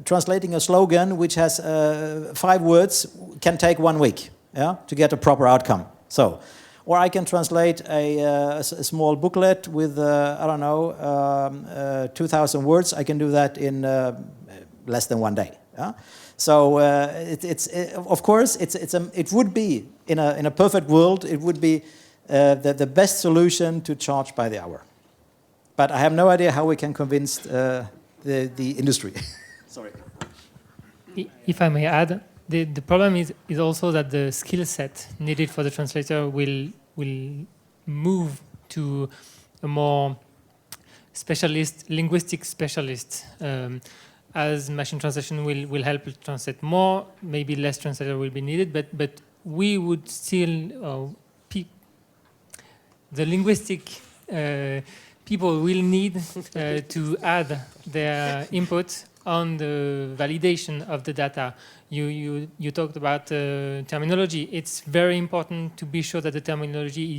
translating a slogan which has 5 words can take 1 week, yeah, to get a proper outcome. So, or I can translate a small booklet with, 2,000 words. I can do that in less than 1 day. Yeah? So of course, it would be, in a perfect world, it would be the best solution to charge by the hour. But I have no idea how we can convince the industry. Sorry. If I may add, the problem is also that the skill set needed for the translator will move to a more linguistic specialist, as machine translation will help translate more, maybe less translator will be needed, but we would still, the linguistic people will need to add their input on the validation of the data. You talked about terminology. It's very important to be sure that the terminology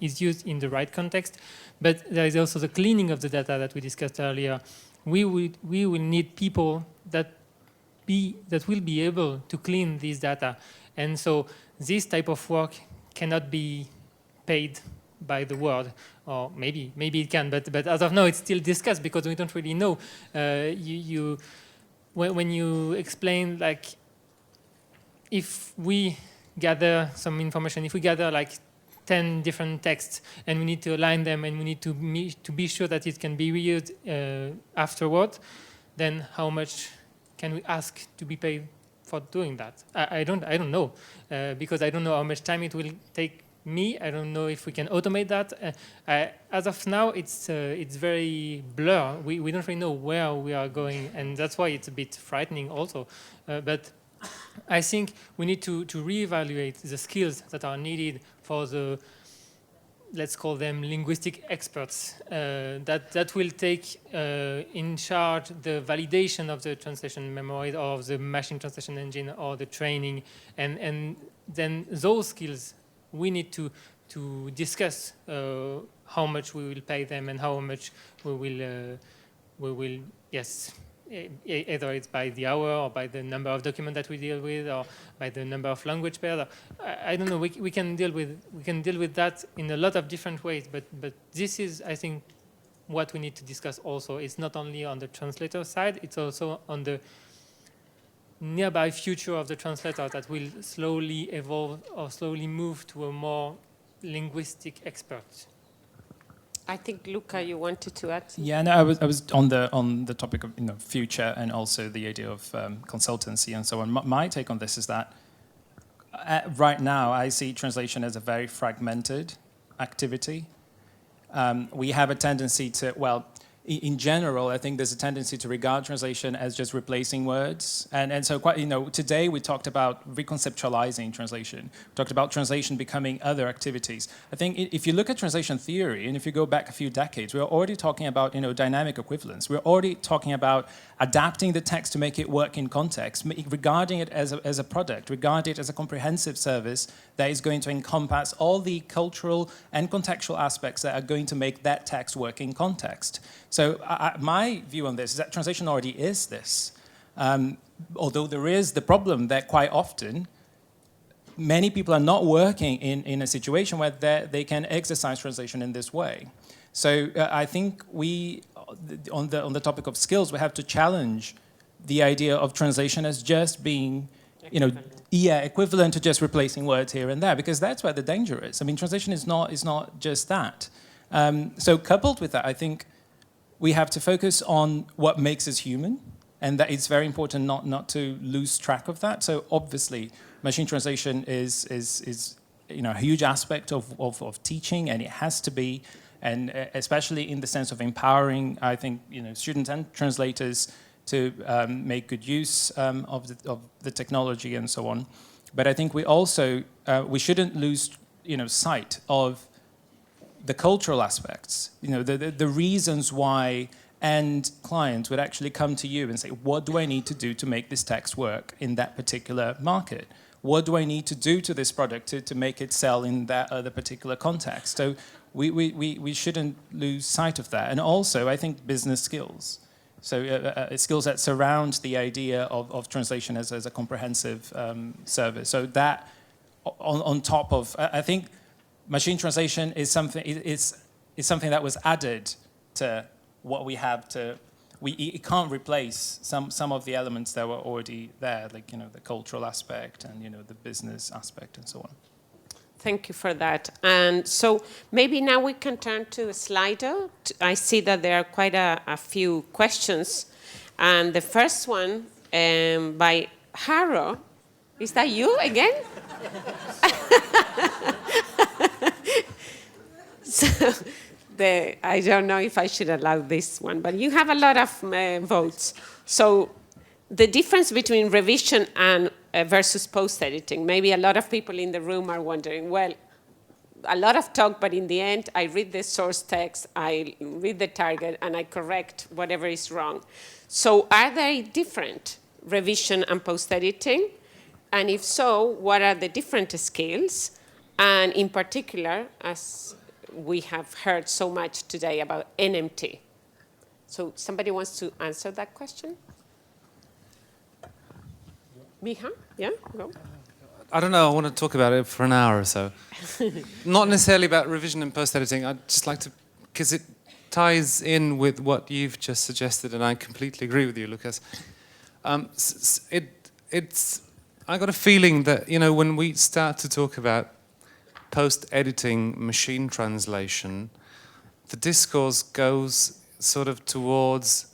is used in the right context, but there is also the cleaning of the data that we discussed earlier. We will need people that will be able to clean this data, and so this type of work cannot be paid by the world, or maybe it can, but as of now it's still discussed because we don't really know. When you explain, like, if we gather some information, if we gather like 10 different texts and we need to align them and we need to be sure that it can be reused afterward, then how much can we ask to be paid for doing that? I don't know, because I don't know how much time it will take me. I don't know if we can automate that. As of now, it's very blur. We don't really know where we are going, and that's why it's a bit frightening also. But I think we need to reevaluate the skills that are needed for the, let's call them linguistic experts, that will take in charge the validation of the translation memory or of the machine translation engine or the training, and then those skills we need to discuss how much we will pay them and how much we will yes, either it's by the hour or by the number of documents that we deal with or by the number of language pairs. I don't know. We can deal with that in a lot of different ways. But this is, I think, what we need to discuss also. It's not only on the translator side. It's also on the nearby future of the translator that will slowly evolve or slowly move to a more linguistic expert. I think, Luca, you wanted to add something? Yeah, no, I was on the topic of future and also the idea of consultancy and so on. My take on this is that right now I see translation as a very fragmented activity. We have a tendency to, well, in general, I think there's a tendency to regard translation as just replacing words. And so quite, today we talked about reconceptualizing translation. We talked about translation becoming other activities. I think if you look at translation theory, and if you go back a few decades, we're already talking about, dynamic equivalence. We're already talking about adapting the text to make it work in context, regarding it as a product, regarding it as a comprehensive service that is going to encompass all the cultural and contextual aspects that are going to make that text work in context. So my view on this is that translation already is this. Although there is the problem that quite often many people are not working in a situation where they can exercise translation in this way. So I think on the topic of skills, we have to challenge the idea of translation as just being, equivalent to just replacing words here and there, because that's where the danger is. I mean, translation is not just that. So coupled with that, I think we have to focus on what makes us human, and that it's very important not to lose track of that. So obviously, machine translation is a huge aspect of teaching, and it has to be, and especially in the sense of empowering, I think, students and translators to make good use of the technology and so on. But I think we also we shouldn't lose sight of the cultural aspects, the reasons why end clients would actually come to you and say, what do I need to do to make this text work in that particular market? What do I need to do to this product to make it sell in that other particular context? So we shouldn't lose sight of that. And also, I think business skills. So skills that surround the idea of translation as a comprehensive service. So that on top of, I think, machine translation is something that was added to what we have to. It can't replace some of the elements that were already there, like the cultural aspect and the business aspect and so on. Thank you for that. And so maybe now we can turn to Slido. I see that there are quite a few questions, and the first one by Haro. Is that you again? So I don't know if I should allow this one, but you have a lot of votes. So the difference between revision and versus post-editing, maybe a lot of people in the room are wondering, well, a lot of talk, but in the end, I read the source text, I read the target, and I correct whatever is wrong. So are they different, revision and post-editing? And if so, what are the different skills? And in particular, as we have heard so much today about NMT. So somebody wants to answer that question? Miha? Yeah, go. I don't know, I want to talk about it for an hour or so. Not necessarily about revision and post-editing, I'd just like to, because it ties in with what you've just suggested, and I completely agree with you, Lucas. I got a feeling that, you know, when we start to talk about post-editing machine translation, the discourse goes sort of towards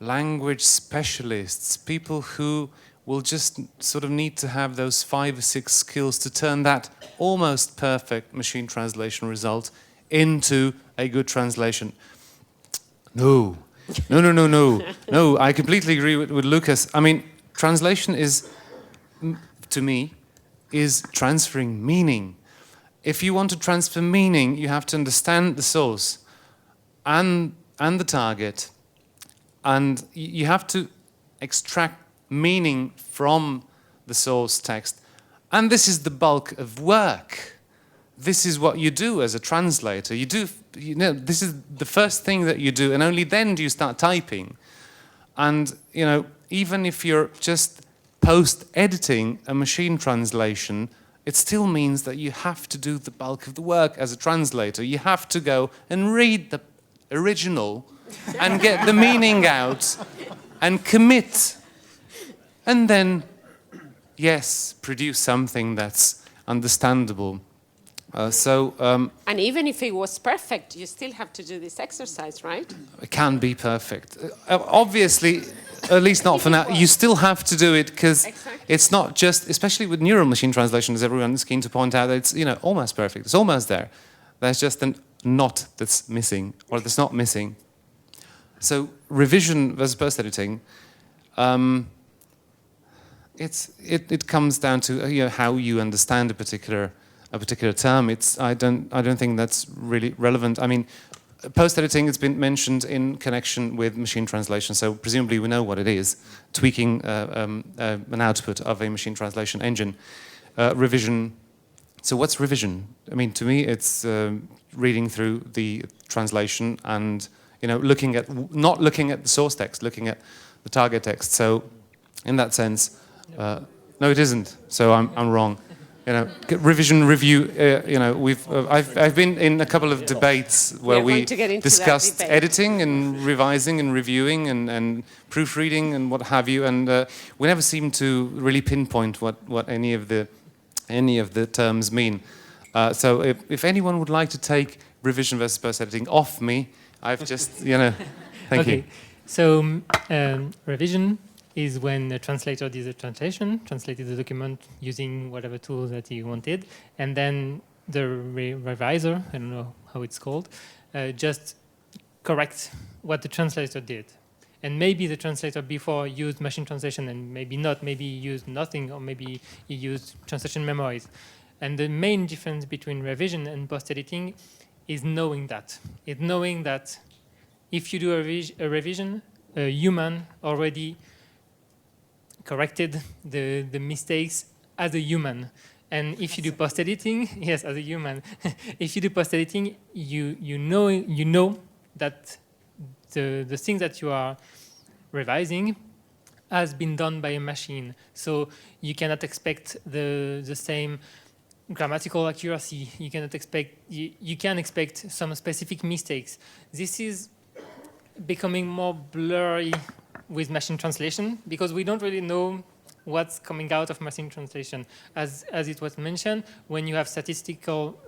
language specialists, people who will just sort of need to have those 5 or 6 skills to turn that almost perfect machine translation result into a good translation. No, I completely agree with Lucas. I mean, translation is, to me, is transferring meaning. If you want to transfer meaning, you have to understand the source and the target, and you have to extract meaning from the source text. And this is the bulk of work. This is what you do as a translator. You know, this is the first thing that you do, and only then do you start typing. And, you know, even if you're just post-editing a machine translation, it still means that you have to do the bulk of the work as a translator. You have to go and read the original and get the meaning out and commit. And then, yes, produce something that's understandable. And even if it was perfect, you still have to do this exercise, right? It can be perfect. Obviously, at least not for now. You still have to do it because it's not just, especially with neural machine translation, as everyone is keen to point out, it's, you know, almost perfect. It's almost there. There's just a knot that's missing, or that's not missing. So revision versus post-editing, it comes down to, you know, how you understand a particular term. I don't think that's really relevant. I mean, post-editing has been mentioned in connection with machine translation, so presumably we know what it is, tweaking an output of a machine translation engine. Revision, so what's revision? I mean, to me, it's reading through the translation and, you know, not looking at the source text, looking at the target text. So in that sense, no, it isn't, so I'm wrong. You know, revision, review, you know, I've been in a couple of debates where we discussed editing and revising and reviewing and proofreading and what have you, and we never seem to really pinpoint what any of the terms mean. So if anyone would like to take revision versus post-editing off me, I've just, you know, thank you. So revision is when the translator did the translation, translated the document using whatever tool that he wanted, and then the reviser, I don't know how it's called, just corrects what the translator did. And maybe the translator before used machine translation and maybe not, maybe he used nothing, or maybe he used translation memories. And the main difference between revision and post-editing is knowing that. It's knowing that if you do a revision, a human already corrected the mistakes as a human. And if you do post-editing, yes, as a human, if you do post-editing, you know that the thing that you are revising has been done by a machine. So you cannot expect the same grammatical accuracy. You cannot expect, you can expect some specific mistakes. This is becoming more blurry with machine translation, because we don't really know what's coming out of machine translation. As it was mentioned, when you have statistical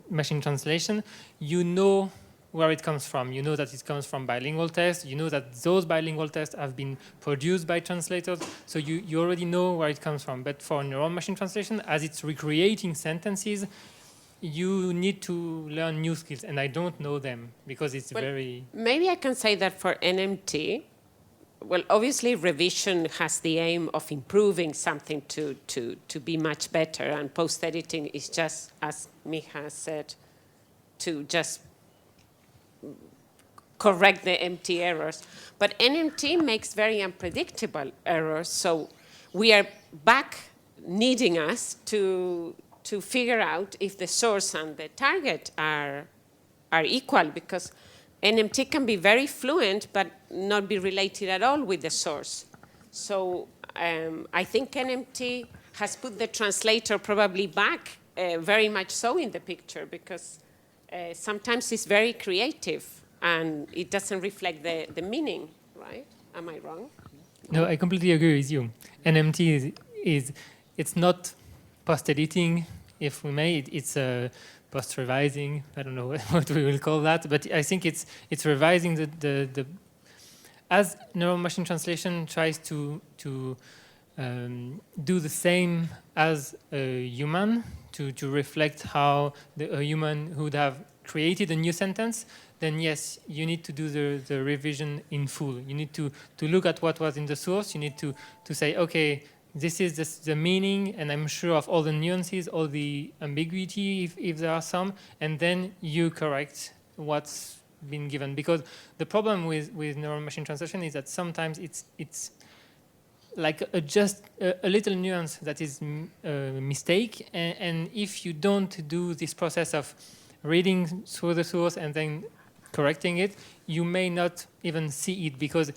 machine translation, you know where it comes from. You know that it comes from bilingual tests. You know that those bilingual tests have been produced by translators. So you already know where it comes from. But for neural machine translation, as it's recreating sentences, you need to learn new skills, and I don't know them because it's very... Maybe I can say that for NMT, well, obviously revision has the aim of improving something to be much better, and post-editing is just, as Micha said, to just correct the empty errors. But NMT makes very unpredictable errors, so we are back needing us to figure out if the source and the target are equal, because NMT can be very fluent but not be related at all with the source. So I think NMT has put the translator probably back very much so in the picture, because sometimes it's very creative and it doesn't reflect the meaning, right? Am I wrong? No, I completely agree with you. NMT it's not post-editing, if we may. It's post-revising. I don't know what we will call that, but I think it's revising the as neural machine translation tries to do the same as a human, to reflect how a human would have created a new sentence. Then yes, you need to do the revision in full. You need to look at what was in the source. You need to say, okay, this is the meaning, and I'm sure of all the nuances, all the ambiguity, if there are some, and then you correct what's been given. Because the problem with neural machine translation is that sometimes it's like just a little nuance that is a mistake, and if you don't do this process of reading through the source and then correcting it, you may not even see it, because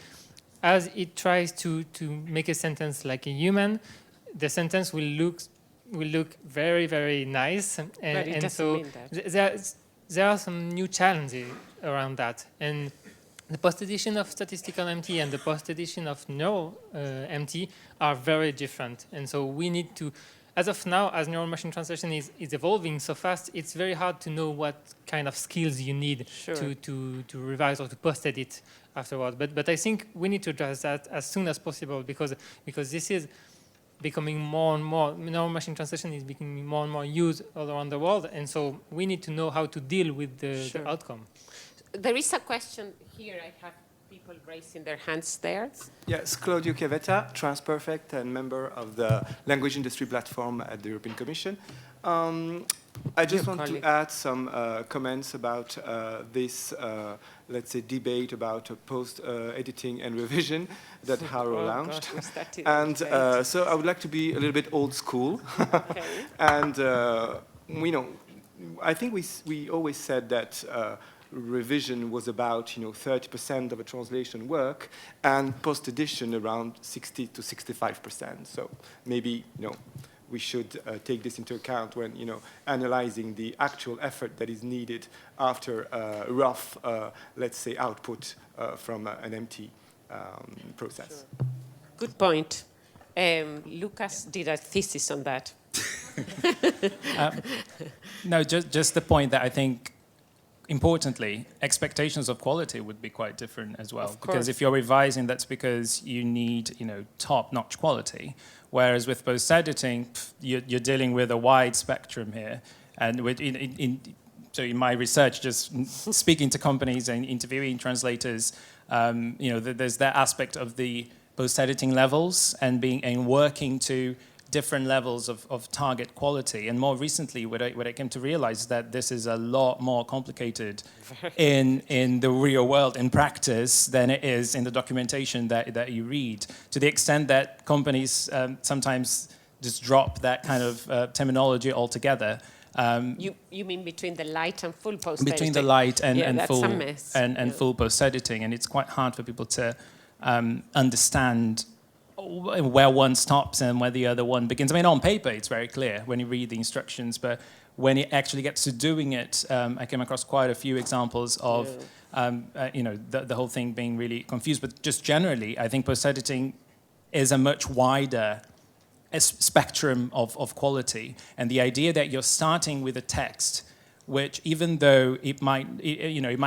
as it tries to make a sentence like a human, the sentence will look very, very nice, and so there are some new challenges around that. And the post-edition of statistical MT and the post-edition of neural MT are very different, and so we need to, as of now, as neural machine translation is evolving so fast, it's very hard to know what kind of skills you need to revise or to post-edit afterwards. But I think we need to address that as soon as possible, because this is becoming more and more, neural machine translation is becoming more and more used all around the world, and so we need to know how to deal with the outcome. There is a question here. I have people raising their hands there. Yes, Claudio Chiavetta, Transperfect and member of the Language Industry Platform at the European Commission. I just want to add some comments about this, let's say, debate about post-editing and revision that Haro launched. And so I would like to be a little bit old school. Okay. And, I think we always said that revision was about 30% of a translation work, and post-edition around 60 to 65%. So maybe we should take this into account when analyzing the actual effort that is needed after a rough, let's say, output from an MT process. Sure. Good point. Lucas did a thesis on that. No, just the point that I think, importantly, expectations of quality would be quite different as well. Because if you're revising, that's because you need, top-notch quality. Whereas with post-editing, you're dealing with a wide spectrum here. And so in my research, just speaking to companies and interviewing translators, there's that aspect of the post-editing levels and working to different levels of target quality. And more recently, what I came to realize is that this is a lot more complicated in the real world, in practice, than it is in the documentation that you read, to the extent that companies sometimes just drop that kind of terminology altogether. You mean between the light and full post-editing? Between the light and that's full a mess. and full post-editing, and it's quite hard for people to understand where one stops and where the other one begins. I mean, on paper, it's very clear when you read the instructions, but when it actually gets to doing it, I came across quite a few examples of, the whole thing being really confused. But just generally, I think post-editing is a much wider spectrum of quality. And the idea that you're starting with a text which, even though it might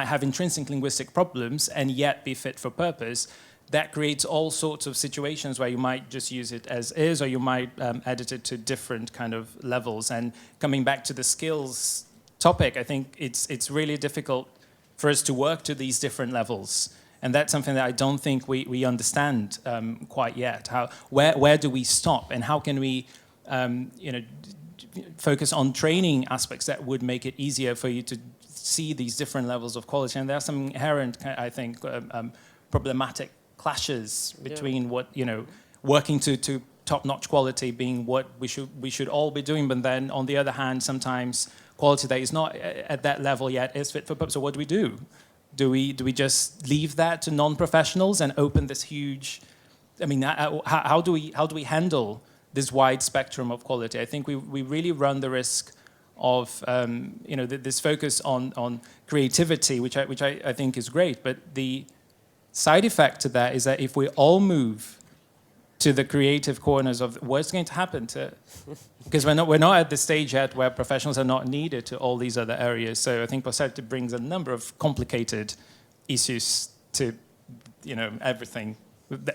have intrinsic linguistic problems and yet be fit for purpose, that creates all sorts of situations where you might just use it as is, or you might edit it to different kind of levels. And coming back to the skills topic, I think it's really difficult for us to work to these different levels. And that's something that I don't think we understand quite yet. Where do we stop, and how can we focus on training aspects that would make it easier for you to see these different levels of quality? And there are some inherent, I think, problematic clashes between what, working to top-notch quality being what we should all be doing, but then on the other hand, sometimes quality that is not at that level yet is fit for purpose. So what do we do? Do we just leave that to non-professionals and open this huge? I mean, how do we handle this wide spectrum of quality? I think we really run the risk of this focus on creativity, which I think is great, but the side effect to that is that if we all move to the creative corners of what's going to happen to, because we're not at the stage yet where professionals are not needed to all these other areas. So I think posterity brings a number of complicated issues to everything,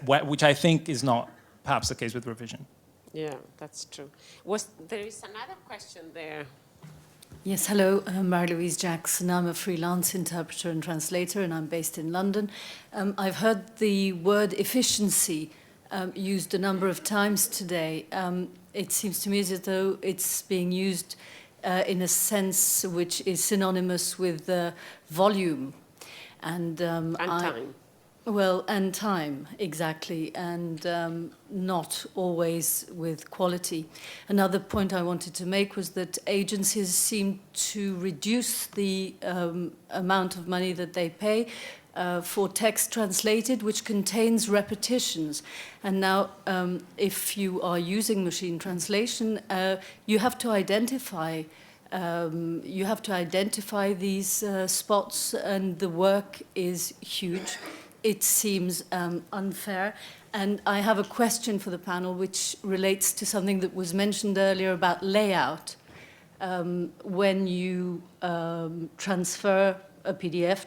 which I think is not perhaps the case with revision. Yeah, that's true. There is another question there. Yes, hello, I'm Mary-Louise Jackson. I'm a freelance interpreter and translator, and I'm based in London. I've heard the word efficiency used a number of times today. It seems to me as though it's being used in a sense which is synonymous with volume. And time. Well, and time, exactly, and not always with quality. Another point I wanted to make was that agencies seem to reduce the amount of money that they pay for text translated, which contains repetitions. And now, if you are using machine translation, you have to identify these spots, and the work is huge. It seems unfair. And I have a question for the panel, which relates to something that was mentioned earlier about layout. When you transfer a PDF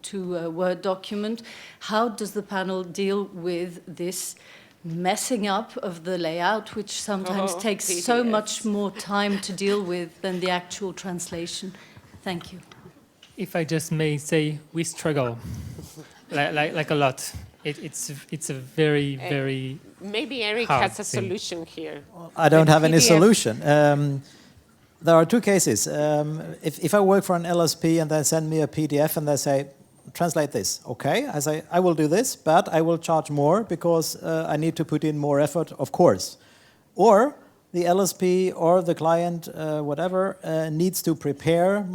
to a Word document, how does the panel deal with this messing up of the layout, which sometimes takes PDFs. so much more time to deal with than the actual translation? Thank you. If I just may say, we struggle, like a lot. It's a very, very Maybe Eric hard has a thing. solution here. I don't have any PDF. solution. There are two cases. If I work for an LSP and they send me a PDF and they say, translate this, okay, I say, I will do this, but I will charge more because I need to put in more effort, of course. Or the LSP or the client, whatever, needs to prepare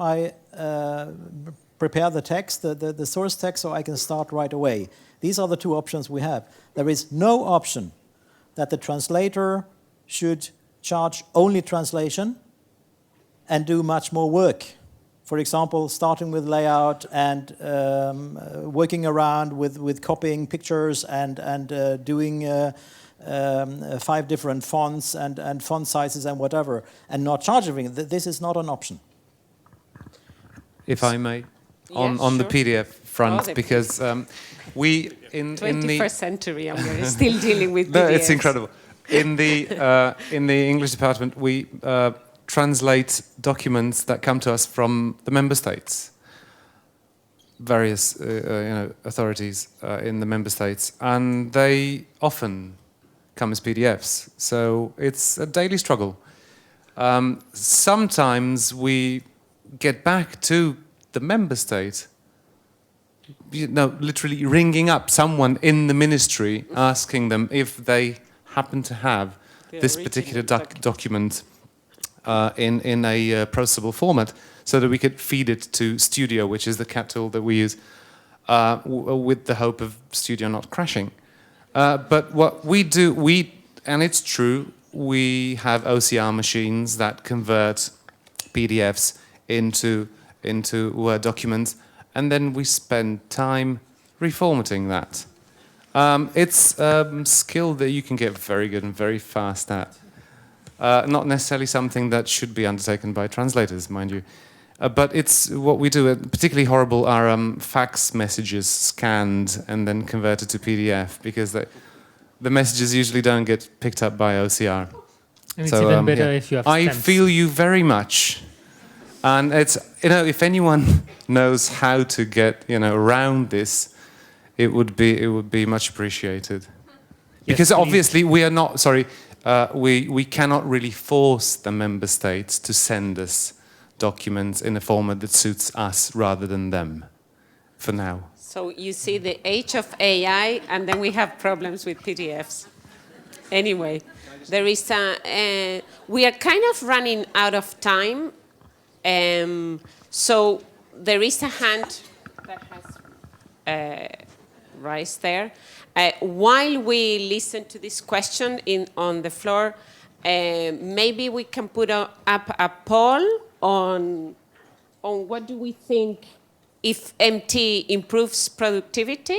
the text, the source text, so I can start right away. These are the two options we have. There is no option that the translator should charge only translation and do much more work. For example, starting with layout and working around with copying pictures and doing 5 different fonts and font sizes and whatever, and not charging. This is not an option. If I may, on Yes, the sure. PDF front, Oh, because we in the 21st century, and we're still dealing with no, PDFs. it's incredible. In the English department, we translate documents that come to us from the member states, various authorities in the member states, and they often come as PDFs. So it's a daily struggle. Sometimes we get back to the member state, literally ringing up someone in the ministry, asking them if they happen to have this particular document in a processable format, so that we could feed it to Studio, which is the CAT tool that we use, with the hope of Studio not crashing. But what we do, and it's true, we have OCR machines that convert PDFs into Word documents, and then we spend time reformatting that. It's a skill that you can get very good and very fast at. Not necessarily something that should be undertaken by translators, mind you. But it's what we do. Particularly horrible are fax messages scanned and then converted to PDF, because the messages usually don't get picked up by OCR. And it's even better yeah. if you have I stamps. feel you very much. And it's, if anyone knows how to get, around this, it would be much appreciated. Because please. obviously we are not, sorry, we cannot really force the member states to send us documents in a format that suits us rather than them, for now. So you see the age of AI, and then we have problems with PDFs. Anyway, there is we are kind of running out of time. So there is a hand that has raised there. While we listen to this question on the floor, maybe we can put up a poll on what do we think if MT improves productivity,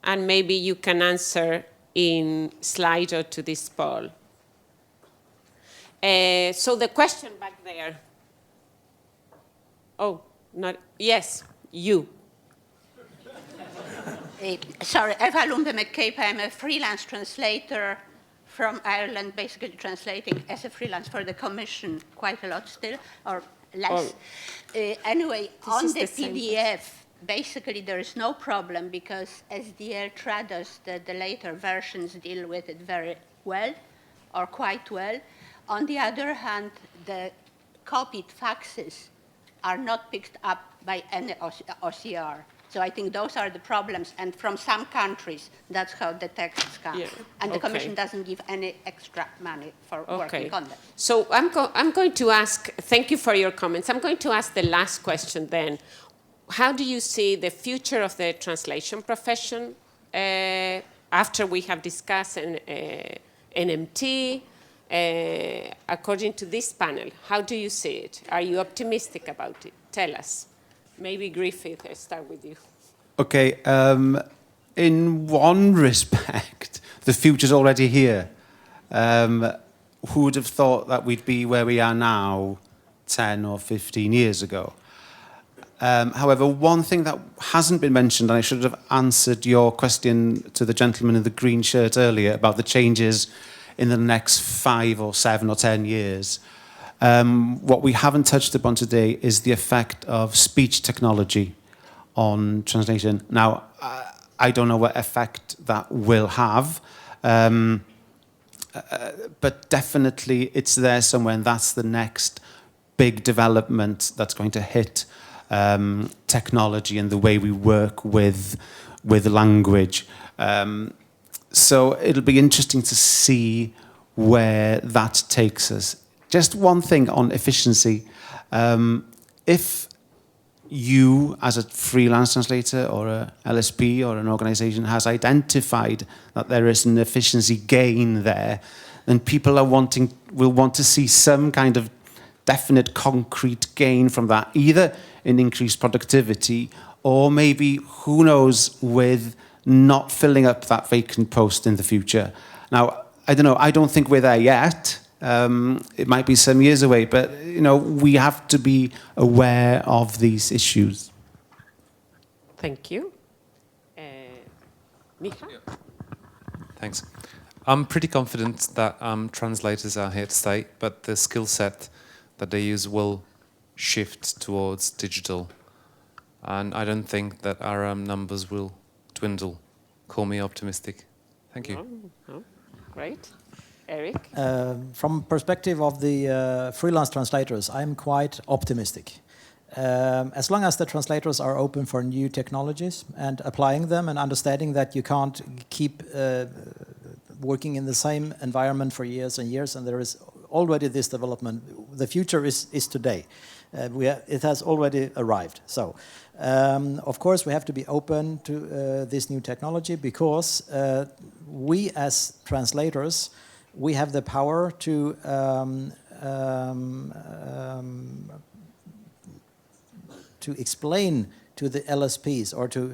and maybe you can answer in Slido to this poll. So the question back there. Oh, not, yes, you. Sorry, Eva Lumbe McCabe. I'm a freelance translator from Ireland, basically translating as a freelance for the Commission quite a lot still, or less. Anyway, on the PDF, basically there is no problem because SDL Trados, the later versions, deal with it very well, or quite well. On the other hand, the copied faxes are not picked up by any OCR. So I think those are the problems, and from some countries, that's how the texts come. Yeah. And the Commission doesn't give any extra money for working on them. So I'm going to ask, thank you for your comments. I'm going to ask the last question then. How do you see the future of the translation profession after we have discussed NMT? According to this panel, how do you see it? Are you optimistic about it? Tell us. Maybe Gruffydd, I'll start with you. Okay, in one respect, the future's already here. Who would have thought that we'd be where we are now 10 or 15 years ago? However, one thing that hasn't been mentioned, and I should have answered your question to the gentleman in the green shirt earlier about the changes in the next 5 or 7 or 10 years. What we haven't touched upon today is the effect of speech technology on translation. Now, I don't know what effect that will have, but definitely it's there somewhere, and that's the next big development that's going to hit technology and the way we work with language. So it'll be interesting to see where that takes us. Just one thing on efficiency. If you, as a freelance translator or a LSP or an organization, has identified that there is an efficiency gain there, then people will want to see some kind of definite concrete gain from that, either in increased productivity or maybe, who knows, with not filling up that vacant post in the future. Now, I don't know, I don't think we're there yet. It might be some years away, but we have to be aware of these issues. Thank you. Micha? Thanks. I'm pretty confident that translators are here to stay, but the skill set that they use will shift towards digital. And I don't think that our numbers will dwindle. Call me optimistic. Thank you. Oh, great. Eric? From perspective of the freelance translators, I'm quite optimistic. As long as the translators are open for new technologies and applying them and understanding that you can't keep working in the same environment for years and years, and there is already this development. The future is today. It has already arrived. So, of course, we have to be open to this new technology because we as translators, we have the power to explain to the LSPs or to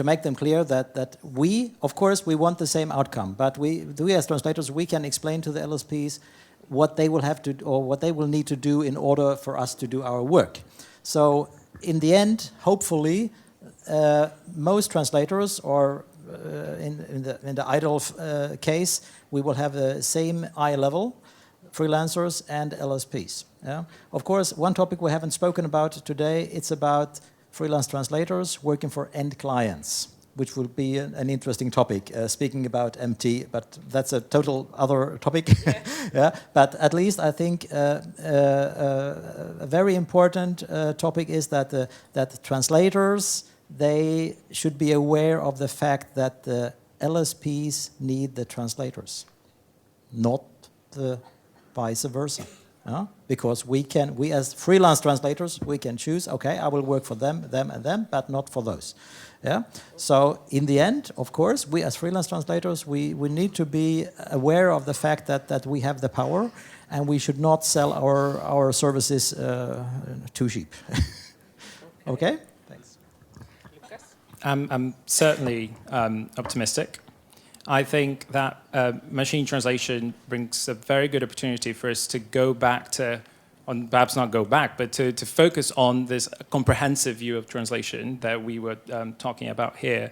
make them clear that we, of course, we want the same outcome, but we as translators, we can explain to the LSPs what they will have to, or what they will need to do in order for us to do our work. So in the end, hopefully, most translators, or in the ideal case, we will have the same eye level, freelancers and LSPs. Yeah? Of course, one topic we haven't spoken about today, it's about freelance translators working for end clients, which will be an interesting topic, speaking about MT, but that's a total other topic. Yeah. Yeah. But at least I think a very important topic is that that translators, they should be aware of the fact that the LSPs need the translators, not the vice versa. Because we as freelance translators, we can choose, okay, I will work for them, and them, but not for those. Yeah. So in the end, of course, we as freelance translators, we need to be aware of the fact that we have the power, and we should not sell our services too cheap. Okay. Thanks. I'm certainly optimistic. I think that machine translation brings a very good opportunity for us to go back to, perhaps not go back, but to focus on this comprehensive view of translation that we were talking about here,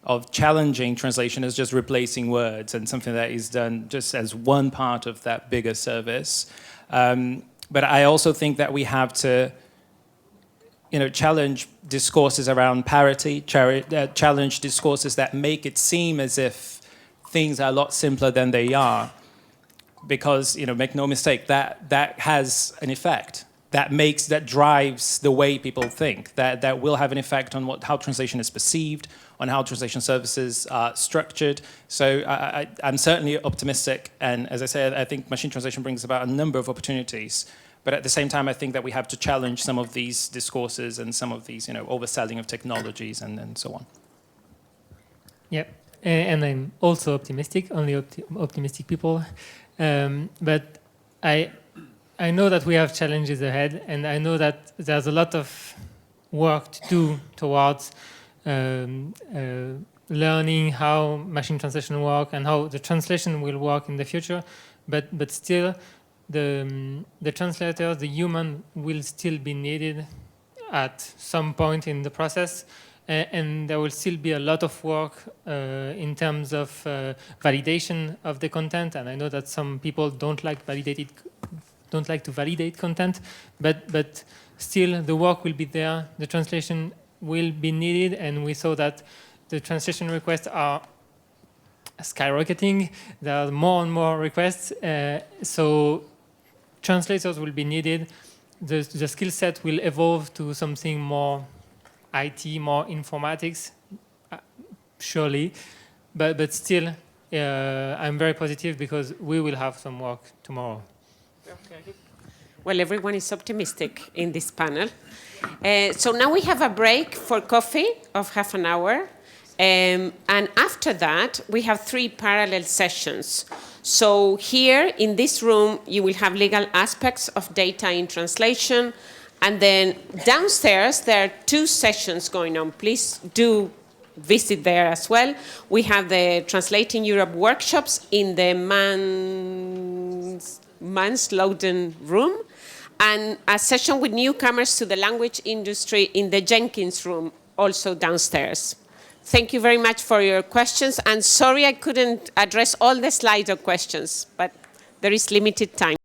of challenging translation as just replacing words and something that is done just as one part of that bigger service. But I also think that we have to challenge discourses around parity, challenge discourses that make it seem as if things are a lot simpler than they are, because make no mistake, that has an effect. That drives the way people think. That will have an effect on how translation is perceived, on how translation services are structured. So I'm certainly optimistic, and as I said, I think machine translation brings about a number of opportunities. But at the same time, I think that we have to challenge some of these discourses and some of these overselling of technologies and so on. Yep. And I'm also optimistic, only optimistic people. But I know that we have challenges ahead, and I know that there's a lot of work to do towards learning how machine translation works and how the translation will work in the future. But still, the translator, the human, will still be needed at some point in the process. And there will still be a lot of work in terms of validation of the content. And I know that some people don't like to validate content, but still the work will be there. The translation will be needed, and we saw that the translation requests are skyrocketing. There are more and more requests, so translators will be needed. The skill set will evolve to something more IT, more informatics, surely, but still, I'm very positive because we will have some work tomorrow. Okay. Well, everyone is optimistic in this panel. So now we have a break for coffee of half an hour. And after that, we have 3 parallel sessions. So here in this room, you will have legal aspects of data in translation. And then downstairs, there are 2 sessions going on. Please do visit there as well. We have the Translating Europe workshops in the Manslowden room, and a session with newcomers to the language industry in the Jenkins room, also downstairs. Thank you very much for your questions. And sorry I couldn't address all the Slido questions, but there is limited time.